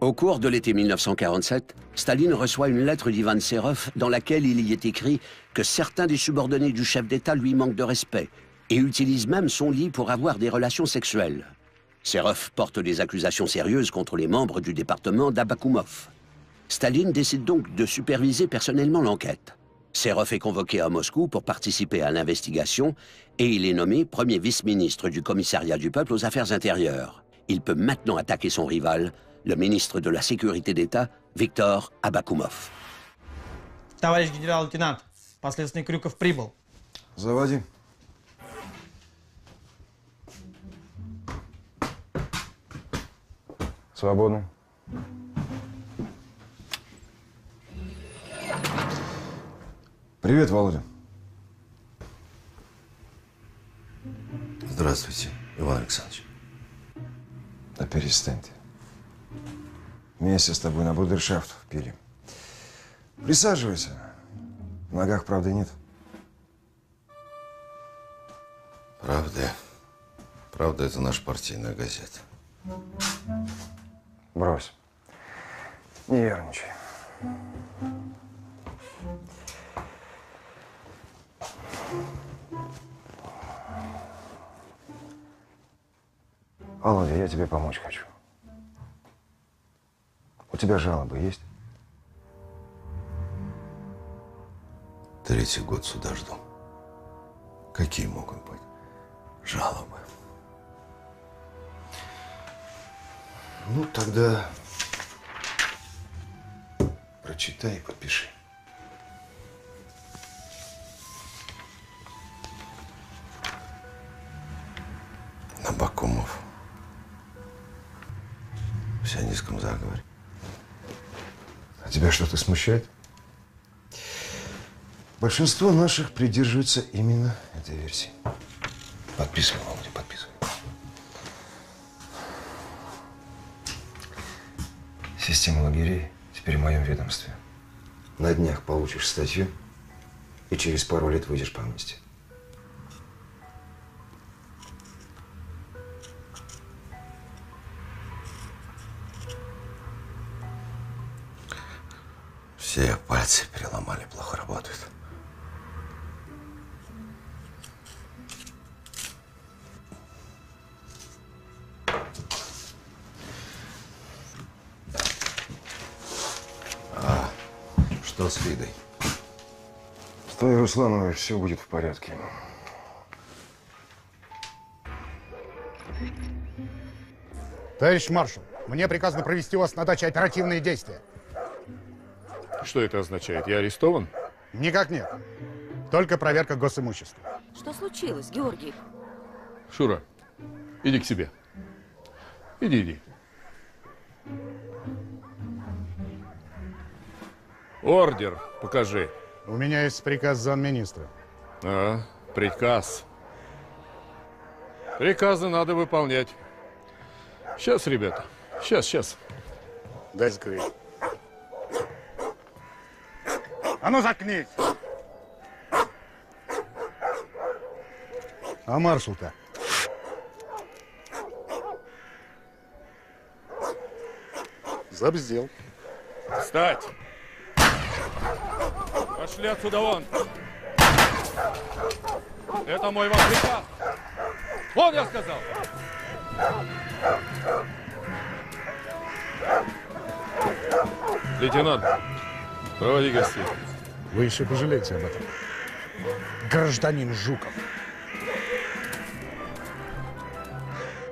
Au cours de l'été 1947, Staline reçoit une lettre d'Ivan Serov dans laquelle il y est écrit que certains des subordonnés du chef d'État lui manquent de respect et utilisent même son lit pour avoir des relations sexuelles. Serov porte des accusations sérieuses contre les membres du département d'Abakoumov. Staline décide donc de superviser personnellement l'enquête. Serov est convoqué à Moscou pour participer à l'investigation et il est nommé premier vice-ministre du commissariat du peuple aux affaires intérieures. Il peut maintenant attaquer son rival, le ministre de la Sécurité d'État, Viktor Abakoumov. Товарищ генерал-лейтенант, последственный Крюков прибыл. Заводи. Свободно. Привет, Володя. Здравствуйте, Иван Александрович. Да перестань ты. Вместе с тобой на брудершафт пили. Присаживайся. В ногах правды нет. Правда? Правда, это наша партийная газета. Брось. Не ерничай. Володя, я тебе помочь хочу. У тебя жалобы есть? 3-й год суда жду. Какие могут быть жалобы? Ну, тогда прочитай и подпиши. Абакумов. В сионистском заговоре. А тебя что-то смущает? Большинство наших придерживаются именно этой версии. Подписывай, Володя, подписывай. Система лагерей теперь в моем ведомстве. На днях получишь статью и через пару лет выйдешь по амнистии. Все пальцы переломали, плохо работают. А что с Лидой? С той Руслановой все будет в порядке. Товарищ маршал, мне приказано провести у вас на даче оперативные действия. Что это означает? Я арестован? Никак нет. Только проверка госимущества. Что случилось, Георгий? Шура, иди к себе. Иди. Ордер покажи. У меня есть приказ замминистра. А, приказ. Приказы надо выполнять. Сейчас, ребята. Сейчас. Дай закрыть. А ну заткнись! А маршал-то? Забздел. Встать! Пошли отсюда вон! Это мой вам приказ! Вон, я сказал! Лейтенант, проводи гостей. Вы еще пожалеете об этом. Гражданин Жуков.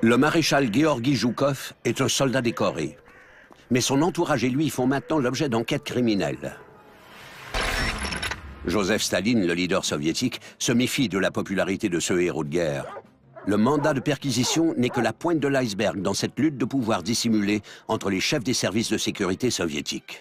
Le maréchal Georgi Zhukov est un soldat décoré. Mais son entourage et lui font maintenant l'objet d'enquêtes criminelles. Joseph Staline, le leader soviétique, se méfie de la popularité de ce héros de guerre. Le mandat de perquisition n'est que la pointe de l'iceberg dans cette lutte de pouvoir dissimulée entre les chefs des services de sécurité soviétiques.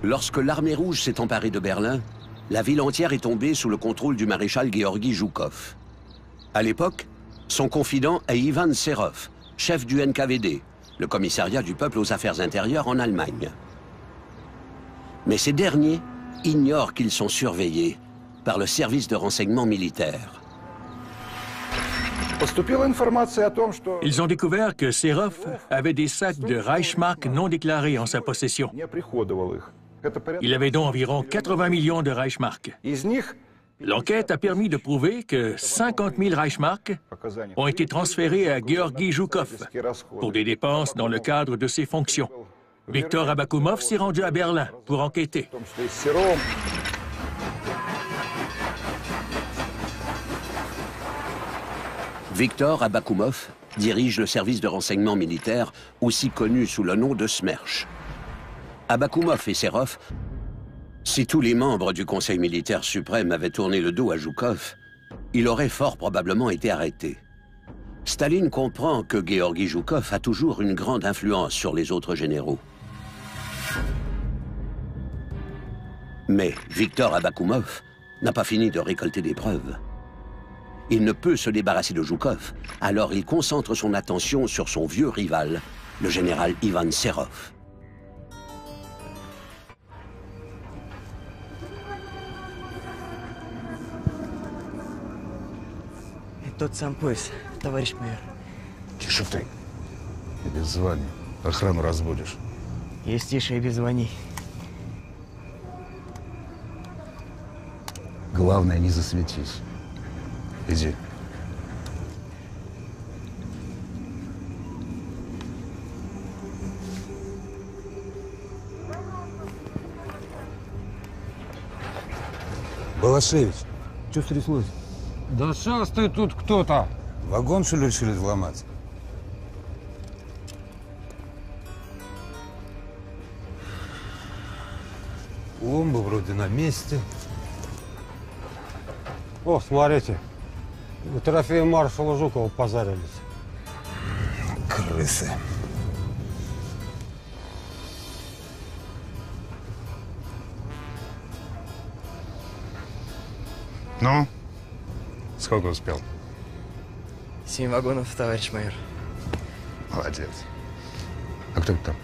Lorsque l'armée rouge s'est emparée de Berlin, la ville entière est tombée sous le contrôle du maréchal Georgi Zhukov. À l'époque, son confident est Ivan Serov, chef du NKVD, le commissariat du peuple aux affaires intérieures en Allemagne. Mais ces derniers ignorent qu'ils sont surveillés par le service de renseignement militaire. Ils ont découvert que Serov avait des sacs de Reichsmark non déclarés en sa possession. Il avait donc environ 80 millions de Reichsmark. L'enquête a permis de prouver que 50 000 Reichsmark ont été transférés à Georgi Zhukov pour des dépenses dans le cadre de ses fonctions. Viktor Abakoumov s'est rendu à Berlin pour enquêter. Viktor Abakoumov dirige le service de renseignement militaire, aussi connu sous le nom de SMERSH. Abakoumov et Serov, si tous les membres du Conseil militaire suprême avaient tourné le dos à Zhukov, il aurait fort probablement été arrêté. Staline comprend que Georgi Zhukov a toujours une grande influence sur les autres généraux. Mais Viktor Abakoumov n'a pas fini de récolter des preuves. Il ne peut se débarrasser de Zhukov, alors il concentre son attention sur son vieux rival, le général Ivan Serov. Тот сам пояс, товарищ майор. Тише ты. Без звания. Охрану разбудишь. Есть тише и без звоний. Главное, не засветись. Иди. Балашевич, что стряслось? Да шастает тут кто-то. Вагон, что ли, решили взломать? Пломба вроде на месте. О, смотрите. У трофея маршала Жукова позарились. Крысы. Ну? Сколько успел? 7 вагонов, товарищ майор. Молодец. А кто там?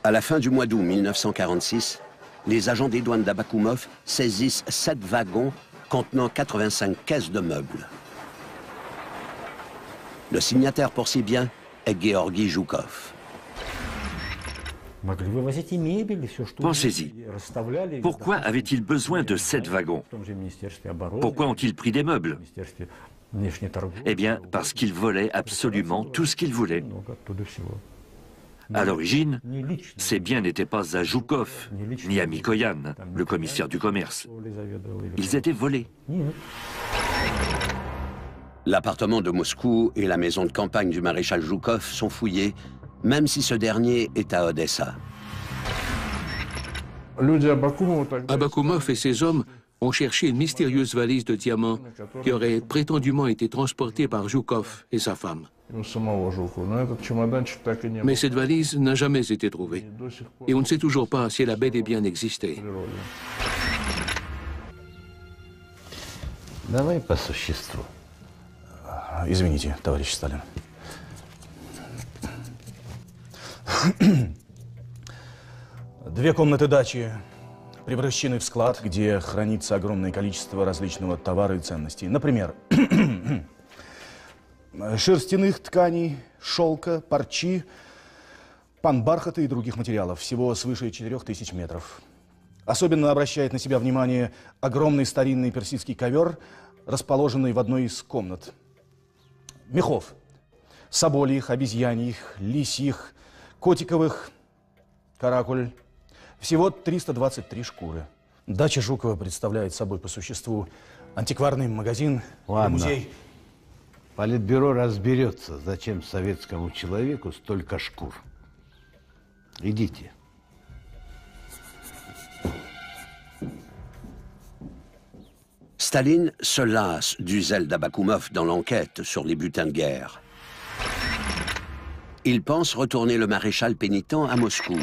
À la fin du mois d'août 1946, les agents des douanes d'Abakoumov saisissent 7 wagons contenant 85 caisses de meubles. Le signataire pour ces biens est Georgi Zhukov. Pensez-y. Pourquoi avait-il besoin de 7 wagons? Pourquoi ont-ils pris des meubles? Eh bien, parce qu'ils volaient absolument tout ce qu'ils voulaient. À l'origine, ces biens n'étaient pas à Zhukov, ni à Mikoyan, le commissaire du commerce. Ils étaient volés. L'appartement de Moscou et la maison de campagne du maréchal Zhukov sont fouillés, même si ce dernier est à Odessa. Abakoumov et ses hommes ont cherché une mystérieuse valise de diamants qui aurait prétendument été transportée par Zhukov et sa femme. Mais cette valise n'a jamais été trouvée. Et on ne sait toujours pas si elle a bel et bien existé. Давай по существу. Извините, товарищ Сталин. Две комнаты дачи превращены в склад, где хранится огромное количество различного товара и ценностей. Например, шерстяных тканей, шелка, парчи, панбархата и других материалов. Всего свыше 4000 метров. Особенно обращает на себя внимание огромный старинный персидский ковер, расположенный в одной из комнат. Мехов. Собольих, обезьяньих, лисьих, котиковых, каракуль. Всего 323 шкуры. Дача Жукова представляет собой по существу антикварный магазин и музей. Политбюро разберется, зачем советскому человеку столько шкур. Идите. Staline se lasse du zèle d'Abakoumov dans l'enquête sur les butins de guerre. Il pense retourner le maréchal pénitent à Moscou.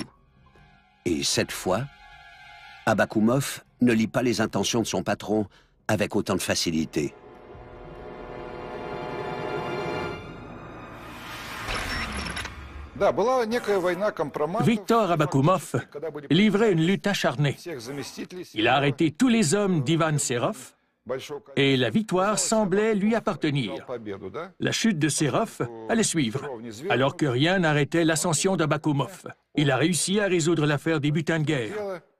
Et cette fois, Abakoumov ne lit pas les intentions de son patron avec autant de facilité. Victor Abakoumov livrait une lutte acharnée. Il a arrêté tous les hommes d'Ivan Serov et la victoire semblait lui appartenir. La chute de Serov allait suivre, alors que rien n'arrêtait l'ascension d'Abakoumov. Il a réussi à résoudre l'affaire des butins de guerre.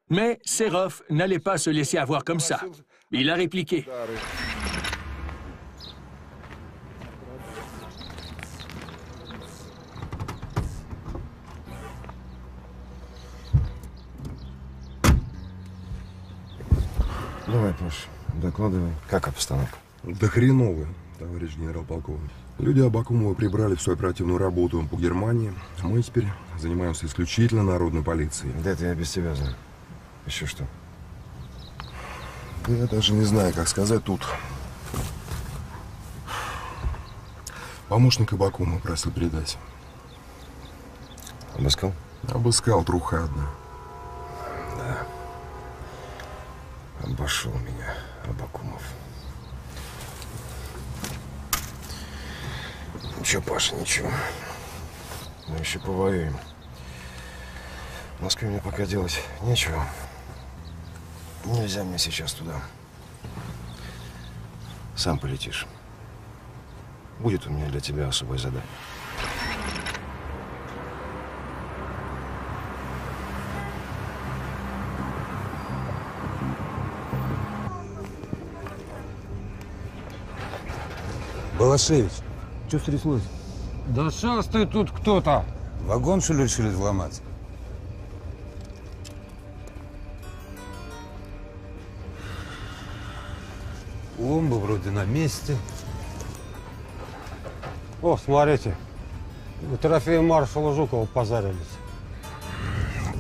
Mais Serov n'allait pas se laisser avoir comme ça. Il a répliqué. Давай, Паш, докладывай. Как обстановка? Да хреново, товарищ генерал-полковник. Люди Абакумова прибрали всю оперативную работу по Германии. Мы теперь занимаемся исключительно народной полицией. Да это я без тебя знаю. Еще что? Да я даже не знаю, как сказать тут. Помощник Абакумова просил передать. Обыскал? Обыскал, труха одна. Да. Обошел меня Абакумов. Ничего, Паша, ничего. Мы еще повоюем. В Москве мне пока делать нечего. Нельзя мне сейчас туда. Сам полетишь. Будет у меня для тебя особое задание. Балашевич, что стряслось? Да шастает тут кто-то. Вагон, что ли, решили взломать? Пломба вроде на месте. О, смотрите. У трофея маршала Жукова позарились.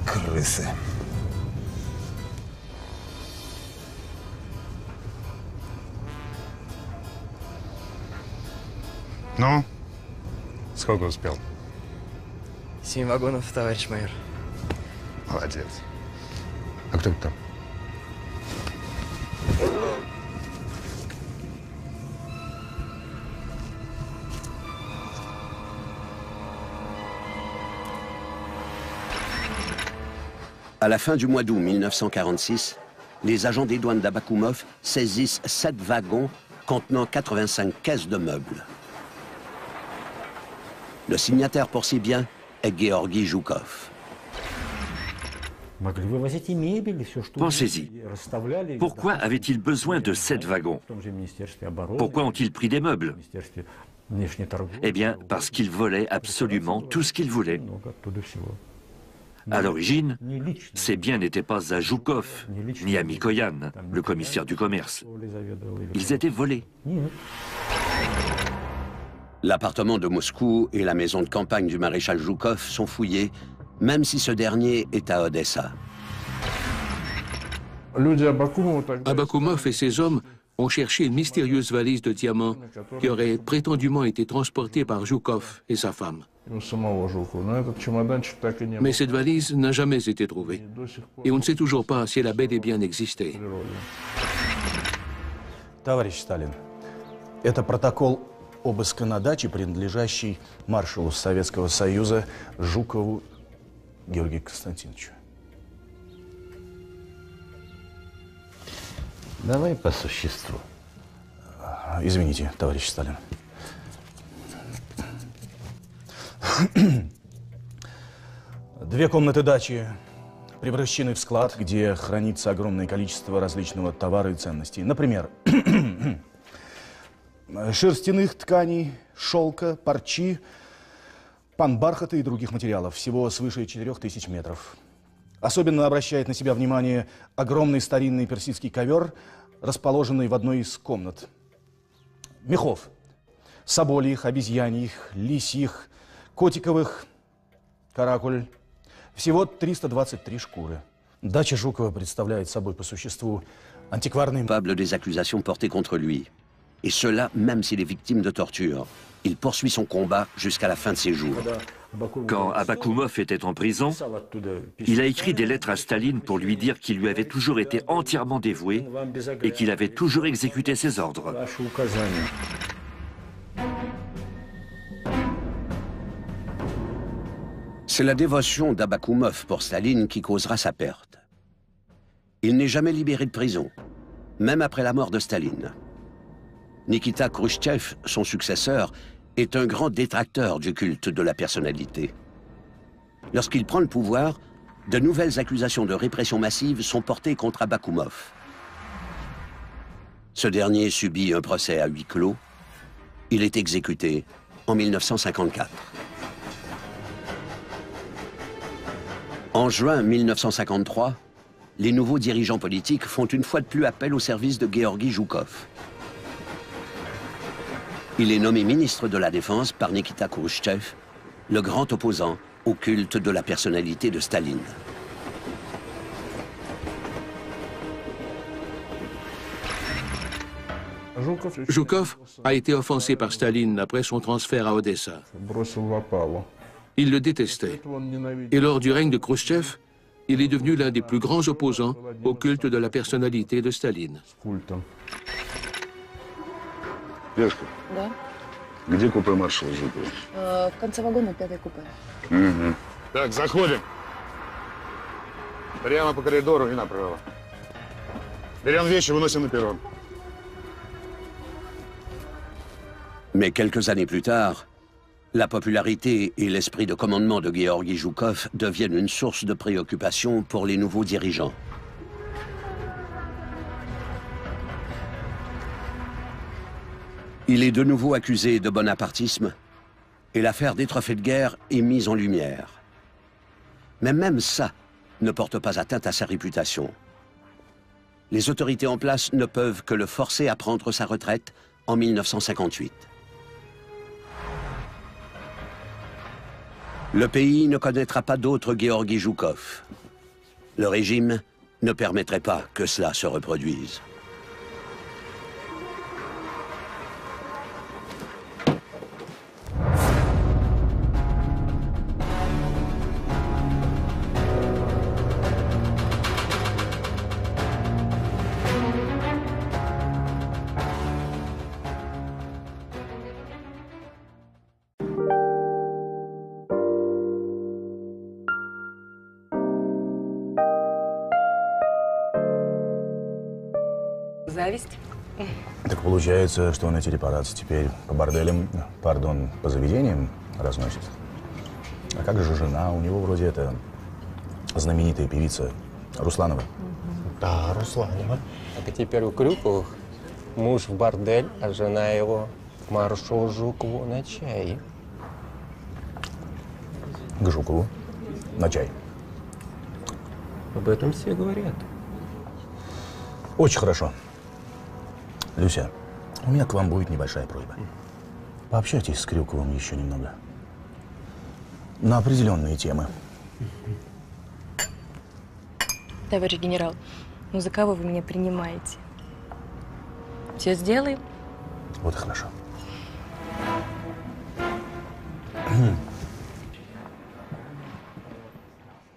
Крысы. Ну? Сколько успел? 7 вагонов, товарищ майор. Молодец. А кто там? À la fin du mois d'août 1946, les agents des douanes d'Abakoumov saisissent 7 wagons contenant 85 caisses de meubles. Le signataire pour ces biens est Georgi Zhukov. Pensez-y. Pourquoi avait-il besoin de 7 wagons? Pourquoi ont-ils pris des meubles? Eh bien, parce qu'ils volaient absolument tout ce qu'ils voulaient. À l'origine, ces biens n'étaient pas à Zhukov, ni à Mikoyan, le commissaire du commerce. Ils étaient volés. L'appartement de Moscou et la maison de campagne du maréchal Zhukov sont fouillés, même si ce dernier est à Odessa. Abakoumov et ses hommes ont cherché une mystérieuse valise de diamants qui aurait prétendument été transportée par Zhukov et sa femme. Mais cette valise n'a jamais été trouvée. Et on ne sait toujours pas si elle a bel et bien existé. Товарищ Сталин, это протокол обыска на даче, принадлежащий маршалу Советского Союза Жукову Георгию Константиновичу. Давай по существу. Извините, товарищ Сталин. Две комнаты дачи превращены в склад, где хранится огромное количество различного товара и ценностей. Например, шерстяных тканей, шелка, парчи, панбархата и других материалов. Всего свыше 4000 метров. Особенно обращает на себя внимание огромный старинный персидский ковер, расположенный в одной из комнат. Мехов. Собольих, обезьяньих, лисьих, котиковых, каракуль. Всего 323 шкуры. Дача Жукова представляет собой по существу антикварный... Coupable des accusations portées contre lui. Et cela, même s'il est victime de torture. Il poursuit son combat jusqu'à la fin de ses jours. Quand Abakoumov était en prison, il a écrit des lettres à Staline pour lui dire qu'il lui avait toujours été entièrement dévoué et qu'il avait toujours exécuté ses ordres. C'est la dévotion d'Abakoumov pour Staline qui causera sa perte. Il n'est jamais libéré de prison, même après la mort de Staline. Nikita Khrouchtchev, son successeur, est un grand détracteur du culte de la personnalité. Lorsqu'il prend le pouvoir, de nouvelles accusations de répression massive sont portées contre Abakoumov. Ce dernier subit un procès à huis clos. Il est exécuté en 1954. En juin 1953, les nouveaux dirigeants politiques font une fois de plus appel au service de Georgi Zhukov. Il est nommé ministre de la Défense par Nikita Khrouchtchev, le grand opposant au culte de la personnalité de Staline. Zhukov a été offensé par Staline après son transfert à Odessa. Il le détestait. Et lors du règne de Khrouchtchev, il est devenu l'un des plus grands opposants au culte de la personnalité de Staline. Лешка, Да? где купе маршала Жукова? В конце вагона 5-е купе. Угу. Так, заходим. Прямо по коридору и направо. Берем вещи, выносим на перрон. Mais quelques années plus tard, la popularité et l'esprit de commandement de Georgi Zhukov deviennent une source de préoccupation pour les nouveaux dirigeants. Il est de nouveau accusé de bonapartisme et l'affaire des trophées de guerre est mise en lumière. Mais même ça ne porte pas atteinte à sa réputation. Les autorités en place ne peuvent que le forcer à prendre sa retraite en 1958. Le pays ne connaîtra pas d'autre Georgi Zhukov. Le régime ne permettrait pas que cela se reproduise. Зависть? Так получается, что он эти репарации теперь по борделям, пардон, по заведениям разносит. А как же жена? У него вроде это знаменитая певица Русланова. Да, Русланова. Так и теперь у Крюковых муж в бордель, а жена его к маршалу Жукову на чай. К Жукову на чай. Об этом все говорят. Очень хорошо. Люся, у меня к вам будет небольшая просьба. Пообщайтесь с Крюковым еще немного. На определенные темы. Товарищ генерал, Ну за кого вы меня принимаете? Все сделаем? Вот и хорошо.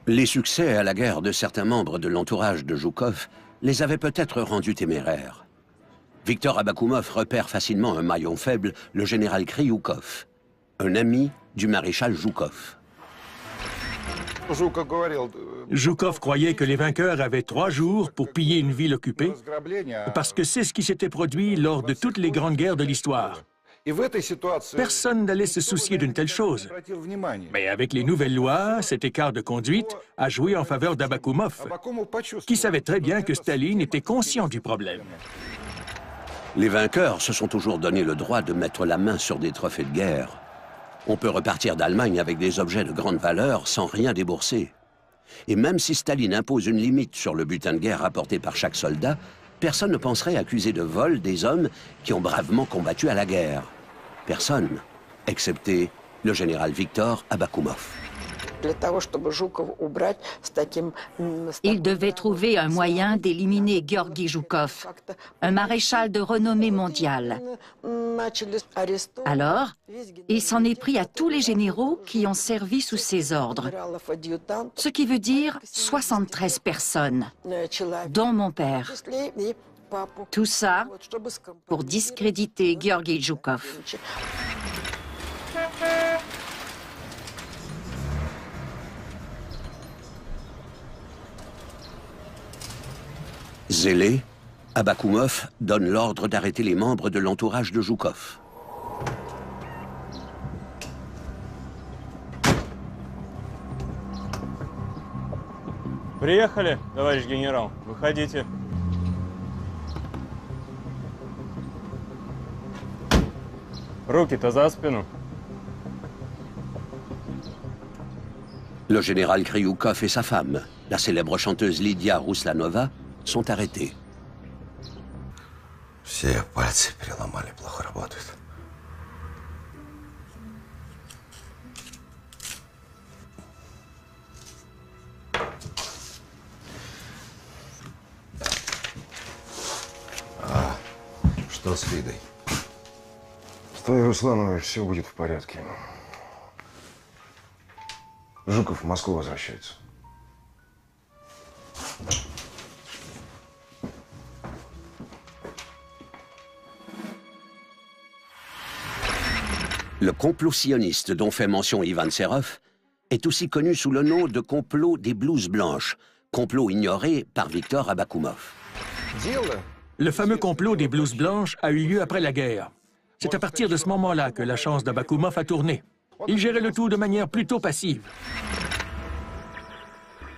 Les succès à la guerre de certains membres de l'entourage de Zhukov les avaient peut-être rendus téméraires. Viktor Abakoumov repère facilement un maillon faible, le général Krioukov, un ami du maréchal Zhukov. Zhukov croyait que les vainqueurs avaient 3 jours pour piller une ville occupée, parce que c'est ce qui s'était produit lors de toutes les grandes guerres de l'histoire. Personne n'allait se soucier d'une telle chose. Mais avec les nouvelles lois, cet écart de conduite a joué en faveur d'Abakoumov, qui savait très bien que Staline était conscient du problème. Les vainqueurs se sont toujours donné le droit de mettre la main sur des trophées de guerre. On peut repartir d'Allemagne avec des objets de grande valeur sans rien débourser. Et même si Staline impose une limite sur le butin de guerre apporté par chaque soldat, personne ne penserait accuser de vol des hommes qui ont bravement combattu à la guerre. Personne, excepté le général Viktor Abakoumov. Il devait trouver un moyen d'éliminer Georgi Zhukov, un maréchal de renommée mondiale. Alors, il s'en est pris à tous les généraux qui ont servi sous ses ordres, ce qui veut dire 73 personnes, dont mon père. Tout ça pour discréditer Georgi Zhukov. Zélé, Abakoumov donne l'ordre d'arrêter les membres de l'entourage de Zhukov. Приехали, товарищ генерал. Выходите. Руки-то за спину. Le général Krioukov et sa femme, la célèbre chanteuse Lydia Rouslanova, sont arrêtés. Все пальцы переломали, плохо работают. А что с Лидой? С твоей Руслановой все будет в порядке. Жуков в Москву возвращается. Le complot sioniste dont fait mention Ivan Serov est aussi connu sous le nom de complot des blouses blanches, complot ignoré par Viktor Abakoumov. Le fameux complot des blouses blanches a eu lieu après la guerre. C'est à partir de ce moment-là que la chance d'Abakoumov a tourné. Il gérait le tout de manière plutôt passive.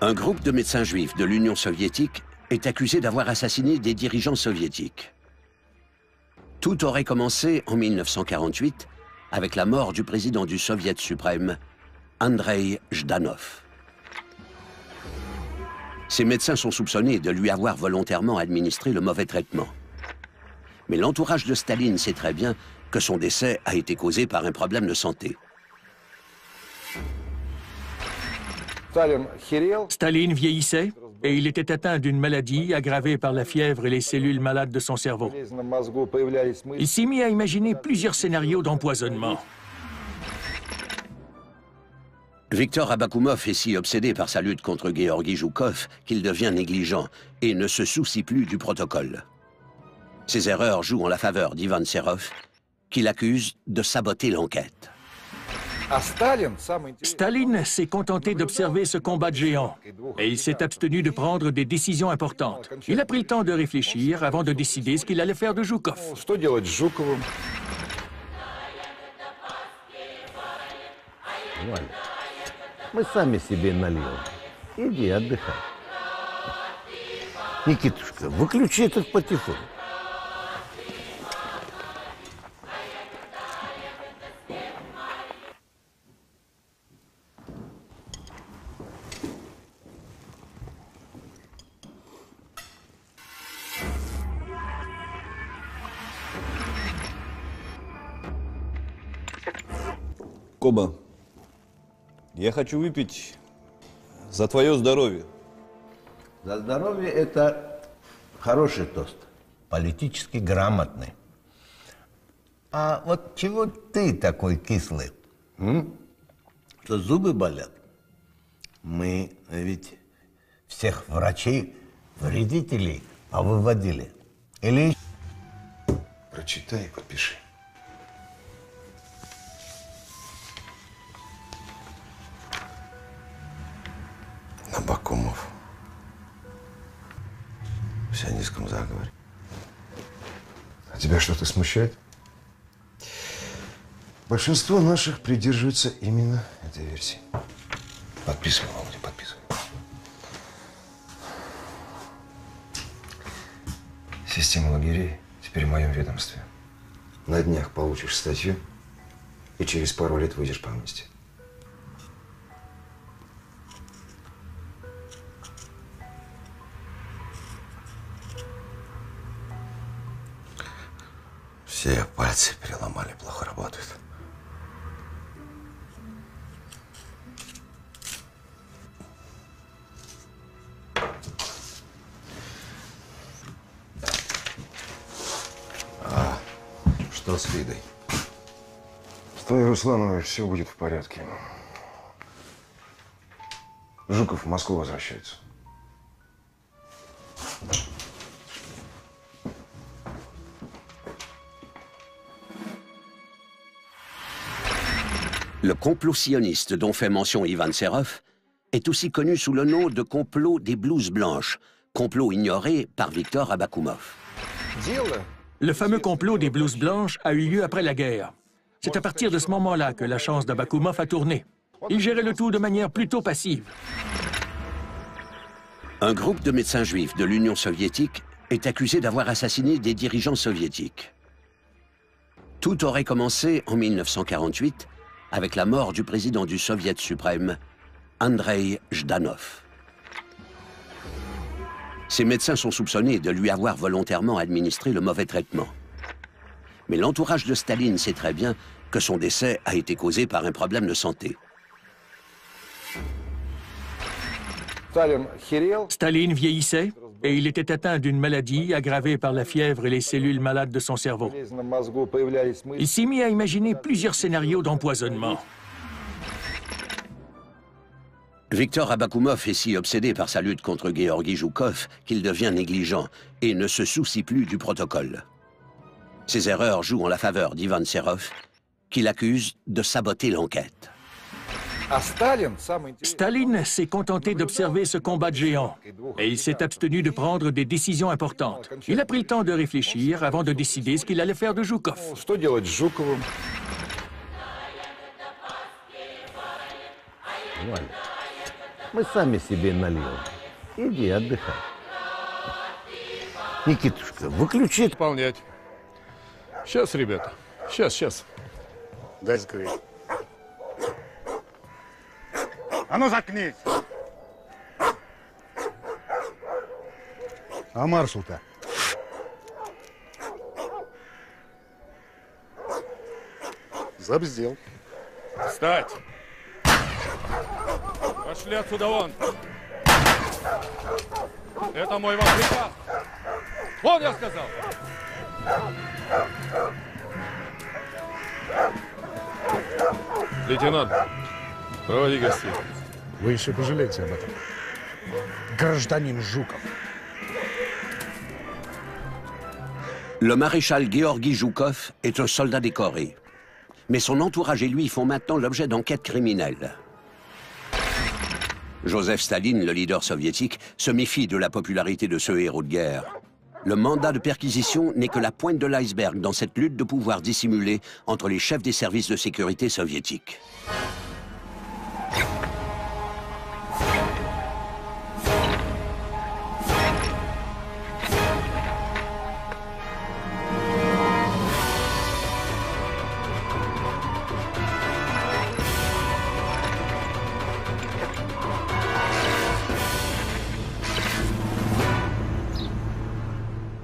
Un groupe de médecins juifs de l'Union soviétique est accusé d'avoir assassiné des dirigeants soviétiques. Tout aurait commencé en 1948 avec la mort du président du Soviet suprême, Andrei Zhdanov. Ces médecins sont soupçonnés de lui avoir volontairement administré le mauvais traitement. Mais l'entourage de Staline sait très bien que son décès a été causé par un problème de santé. Staline vieillissait et il était atteint d'une maladie aggravée par la fièvre et les cellules malades de son cerveau. Il s'est mis à imaginer plusieurs scénarios d'empoisonnement. Viktor Abakoumov est si obsédé par sa lutte contre Georgi Zhukov qu'il devient négligent et ne se soucie plus du protocole. Ses erreurs jouent en la faveur d'Ivan Serov, qu'il accuse de saboter l'enquête. Staline s'est contenté d'observer ce combat de géants et il s'est abstenu de prendre des décisions importantes. Il a pris le temps de réfléchir avant de décider ce qu'il allait faire de Zhukov. Валя, мы сами себе нальем. Иди, отдыхай. Никитушка, выключи этот патефон. Коба, я хочу выпить за твое здоровье. За здоровье это Хороший тост. Политически грамотный. А вот чего ты такой кислый? Что зубы болят? Мы ведь всех врачей, вредителей повыводили. Или... Прочитай и подпиши. Абакумов. В сионистском заговоре. А тебя что-то смущает? Большинство наших придерживается именно этой версии. Подписывай, Володя, подписывай. Система лагерей теперь в моем ведомстве. На днях получишь статью и через пару лет выйдешь по амнистии. Все пальцы переломали, плохо работают. Что с Лидой? С твоей Руслановой все будет в порядке. Жуков в Москву возвращается. Le complot sioniste dont fait mention Ivan Serov est aussi connu sous le nom de complot des blouses blanches, complot ignoré par Viktor Abakoumov. Le fameux complot des blouses blanches a eu lieu après la guerre. C'est à partir de ce moment-là que la chance d'Abakoumov a tourné. Il gérait le tout de manière plutôt passive. Un groupe de médecins juifs de l'Union soviétique est accusé d'avoir assassiné des dirigeants soviétiques. Tout aurait commencé en 1948 avec la mort du président du Soviet suprême, Andrei Zhdanov. Ces médecins sont soupçonnés de lui avoir volontairement administré le mauvais traitement. Mais l'entourage de Staline sait très bien que son décès a été causé par un problème de santé. Staline vieillissait et il était atteint d'une maladie aggravée par la fièvre et les cellules malades de son cerveau. Il s'est mis à imaginer plusieurs scénarios d'empoisonnement. Viktor Abakoumov est si obsédé par sa lutte contre Georgi Zhukov qu'il devient négligent et ne se soucie plus du protocole. Ses erreurs jouent en la faveur d'Ivan Serov, qu'il accuse de saboter l'enquête. Staline s'est contenté d'observer ce combat de géants et il s'est abstenu de prendre des décisions importantes. Il a pris le temps de réfléchir avant de décider ce qu'il allait faire de Zhukov. Мы сами себе нальем. Иди, отдыхай. Никитушка, выключи. Исполнять. Сейчас, ребята. Сейчас. Дай закрыть. А ну заткнись! А маршал-то? Забздел. Встать! Пошли отсюда вон! Это мой вам приказ! Вон, я сказал! Лейтенант, проводи гостей. Вы еще пожалеете об этом. Гражданин Жуков. Le maréchal Georgi Zhukov est un soldat décoré. Mais son entourage et lui font maintenant l'objet d'enquêtes criminelles. Joseph Staline, le leader soviétique, se méfie de la popularité de ce héros de guerre. Le mandat de perquisition n'est que la pointe de l'iceberg dans cette lutte de pouvoir dissimulée entre les chefs des services de sécurité soviétiques.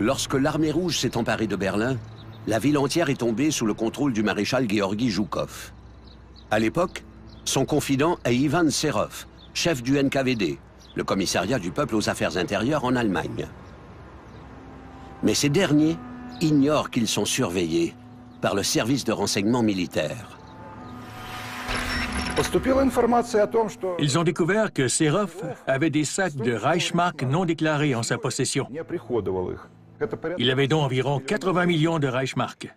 Lorsque l'armée rouge s'est emparée de Berlin, la ville entière est tombée sous le contrôle du maréchal Georgi Zhukov. À l'époque, son confident est Ivan Serov, chef du NKVD, le commissariat du peuple aux affaires intérieures en Allemagne. Mais ces derniers ignorent qu'ils sont surveillés par le service de renseignement militaire. Ils ont découvert que Serov avait des sacs de Reichsmark non déclarés en sa possession. Il avait donc environ 80 millions de Reichsmark.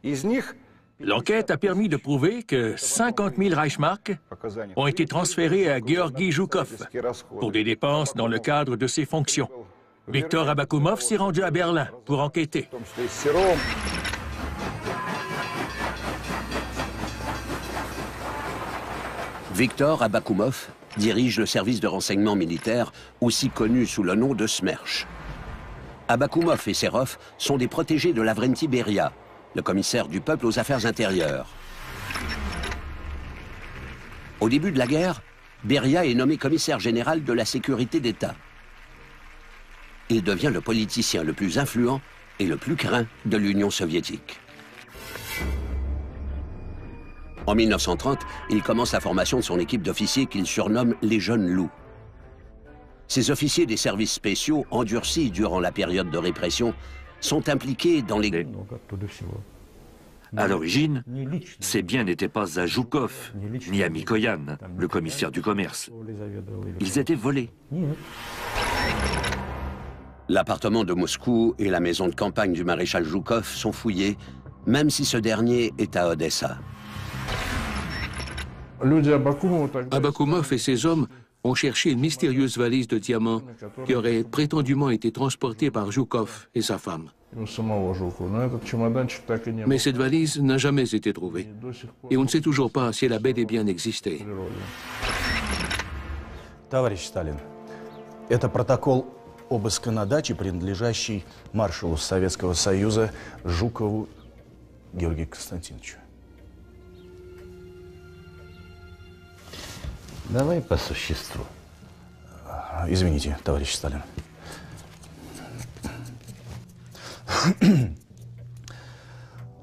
L'enquête a permis de prouver que 50 000 Reichsmark ont été transférés à Georgi Zhukov pour des dépenses dans le cadre de ses fonctions. Viktor Abakoumov s'est rendu à Berlin pour enquêter. Viktor Abakoumov dirige le service de renseignement militaire, aussi connu sous le nom de Smerch. Abakoumov et Serov sont des protégés de Lavrenti Beria, le commissaire du peuple aux affaires intérieures. Au début de la guerre, Beria est nommé commissaire général de la sécurité d'État. Il devient le politicien le plus influent et le plus craint de l'Union soviétique. En 1930, il commence la formation de son équipe d'officiers qu'il surnomme les Jeunes Loups. Ces officiers des services spéciaux, endurcis durant la période de répression, sont impliqués dans les... À l'origine, ces biens n'étaient pas à Zhukov, ni à Mikoyan, le commissaire du commerce. Ils étaient volés. L'appartement de Moscou et la maison de campagne du maréchal Zhukov sont fouillés, même si ce dernier est à Odessa. Abakoumov et ses hommes ont cherché une mystérieuse valise de diamants qui aurait prétendument été transportée par Zhukov et sa femme. Mais cette valise n'a jamais été trouvée. Et on ne sait toujours pas si elle a bel et bien existé. Товарищ Сталин, это протокол обыска на даче, принадлежащий маршалу Советского Союза Жукову Георгию Константиновичу. Давай по существу. Извините, товарищ Сталин.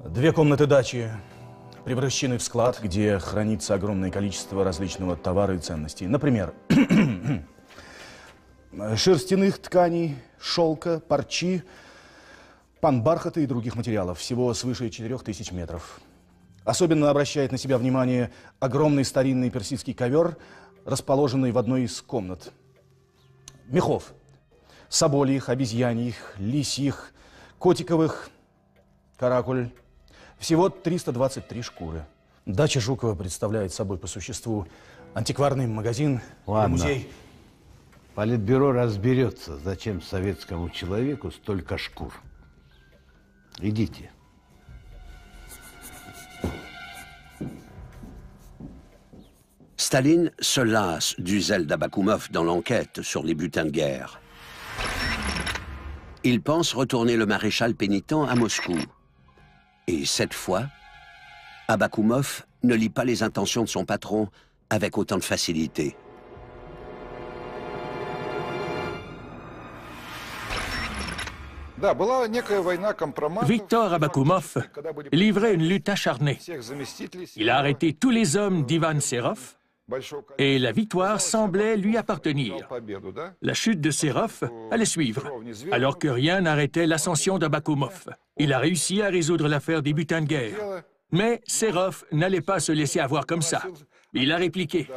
Две комнаты дачи превращены в склад, где хранится огромное количество различного товара и ценностей. Например, шерстяных тканей, шелка, парчи, панбархата и других материалов. Всего свыше 4000 метров. Особенно обращает на себя внимание огромный старинный персидский ковер, расположенный в одной из комнат. Мехов. Собольих, обезьяньих, лисьих, котиковых, каракуль. Всего 323 шкуры. Дача Жукова представляет собой по существу антикварный магазин и музей. Политбюро разберется, зачем советскому человеку столько шкур. Идите. Staline se lasse du zèle d'Abakoumov dans l'enquête sur les butins de guerre. Il pense retourner le maréchal pénitent à Moscou. Et cette fois, Abakoumov ne lit pas les intentions de son patron avec autant de facilité. Viktor Abakoumov livrait une lutte acharnée. Il a arrêté tous les hommes d'Ivan Serov et la victoire semblait lui appartenir. La chute de Serov allait suivre, alors que rien n'arrêtait l'ascension d'Abakoumov. Il a réussi à résoudre l'affaire des butins de guerre. Mais Serov n'allait pas se laisser avoir comme ça. Il a répliqué.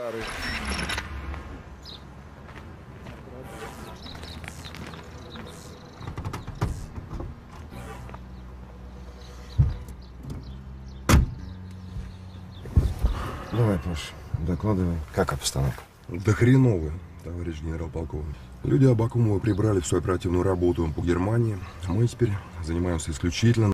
Давай, Паш, докладывай. Как обстановка? Да хреново, товарищ генерал-полковник. Люди Абакумова прибрали всю оперативную работу по Германии. Мы теперь занимаемся исключительно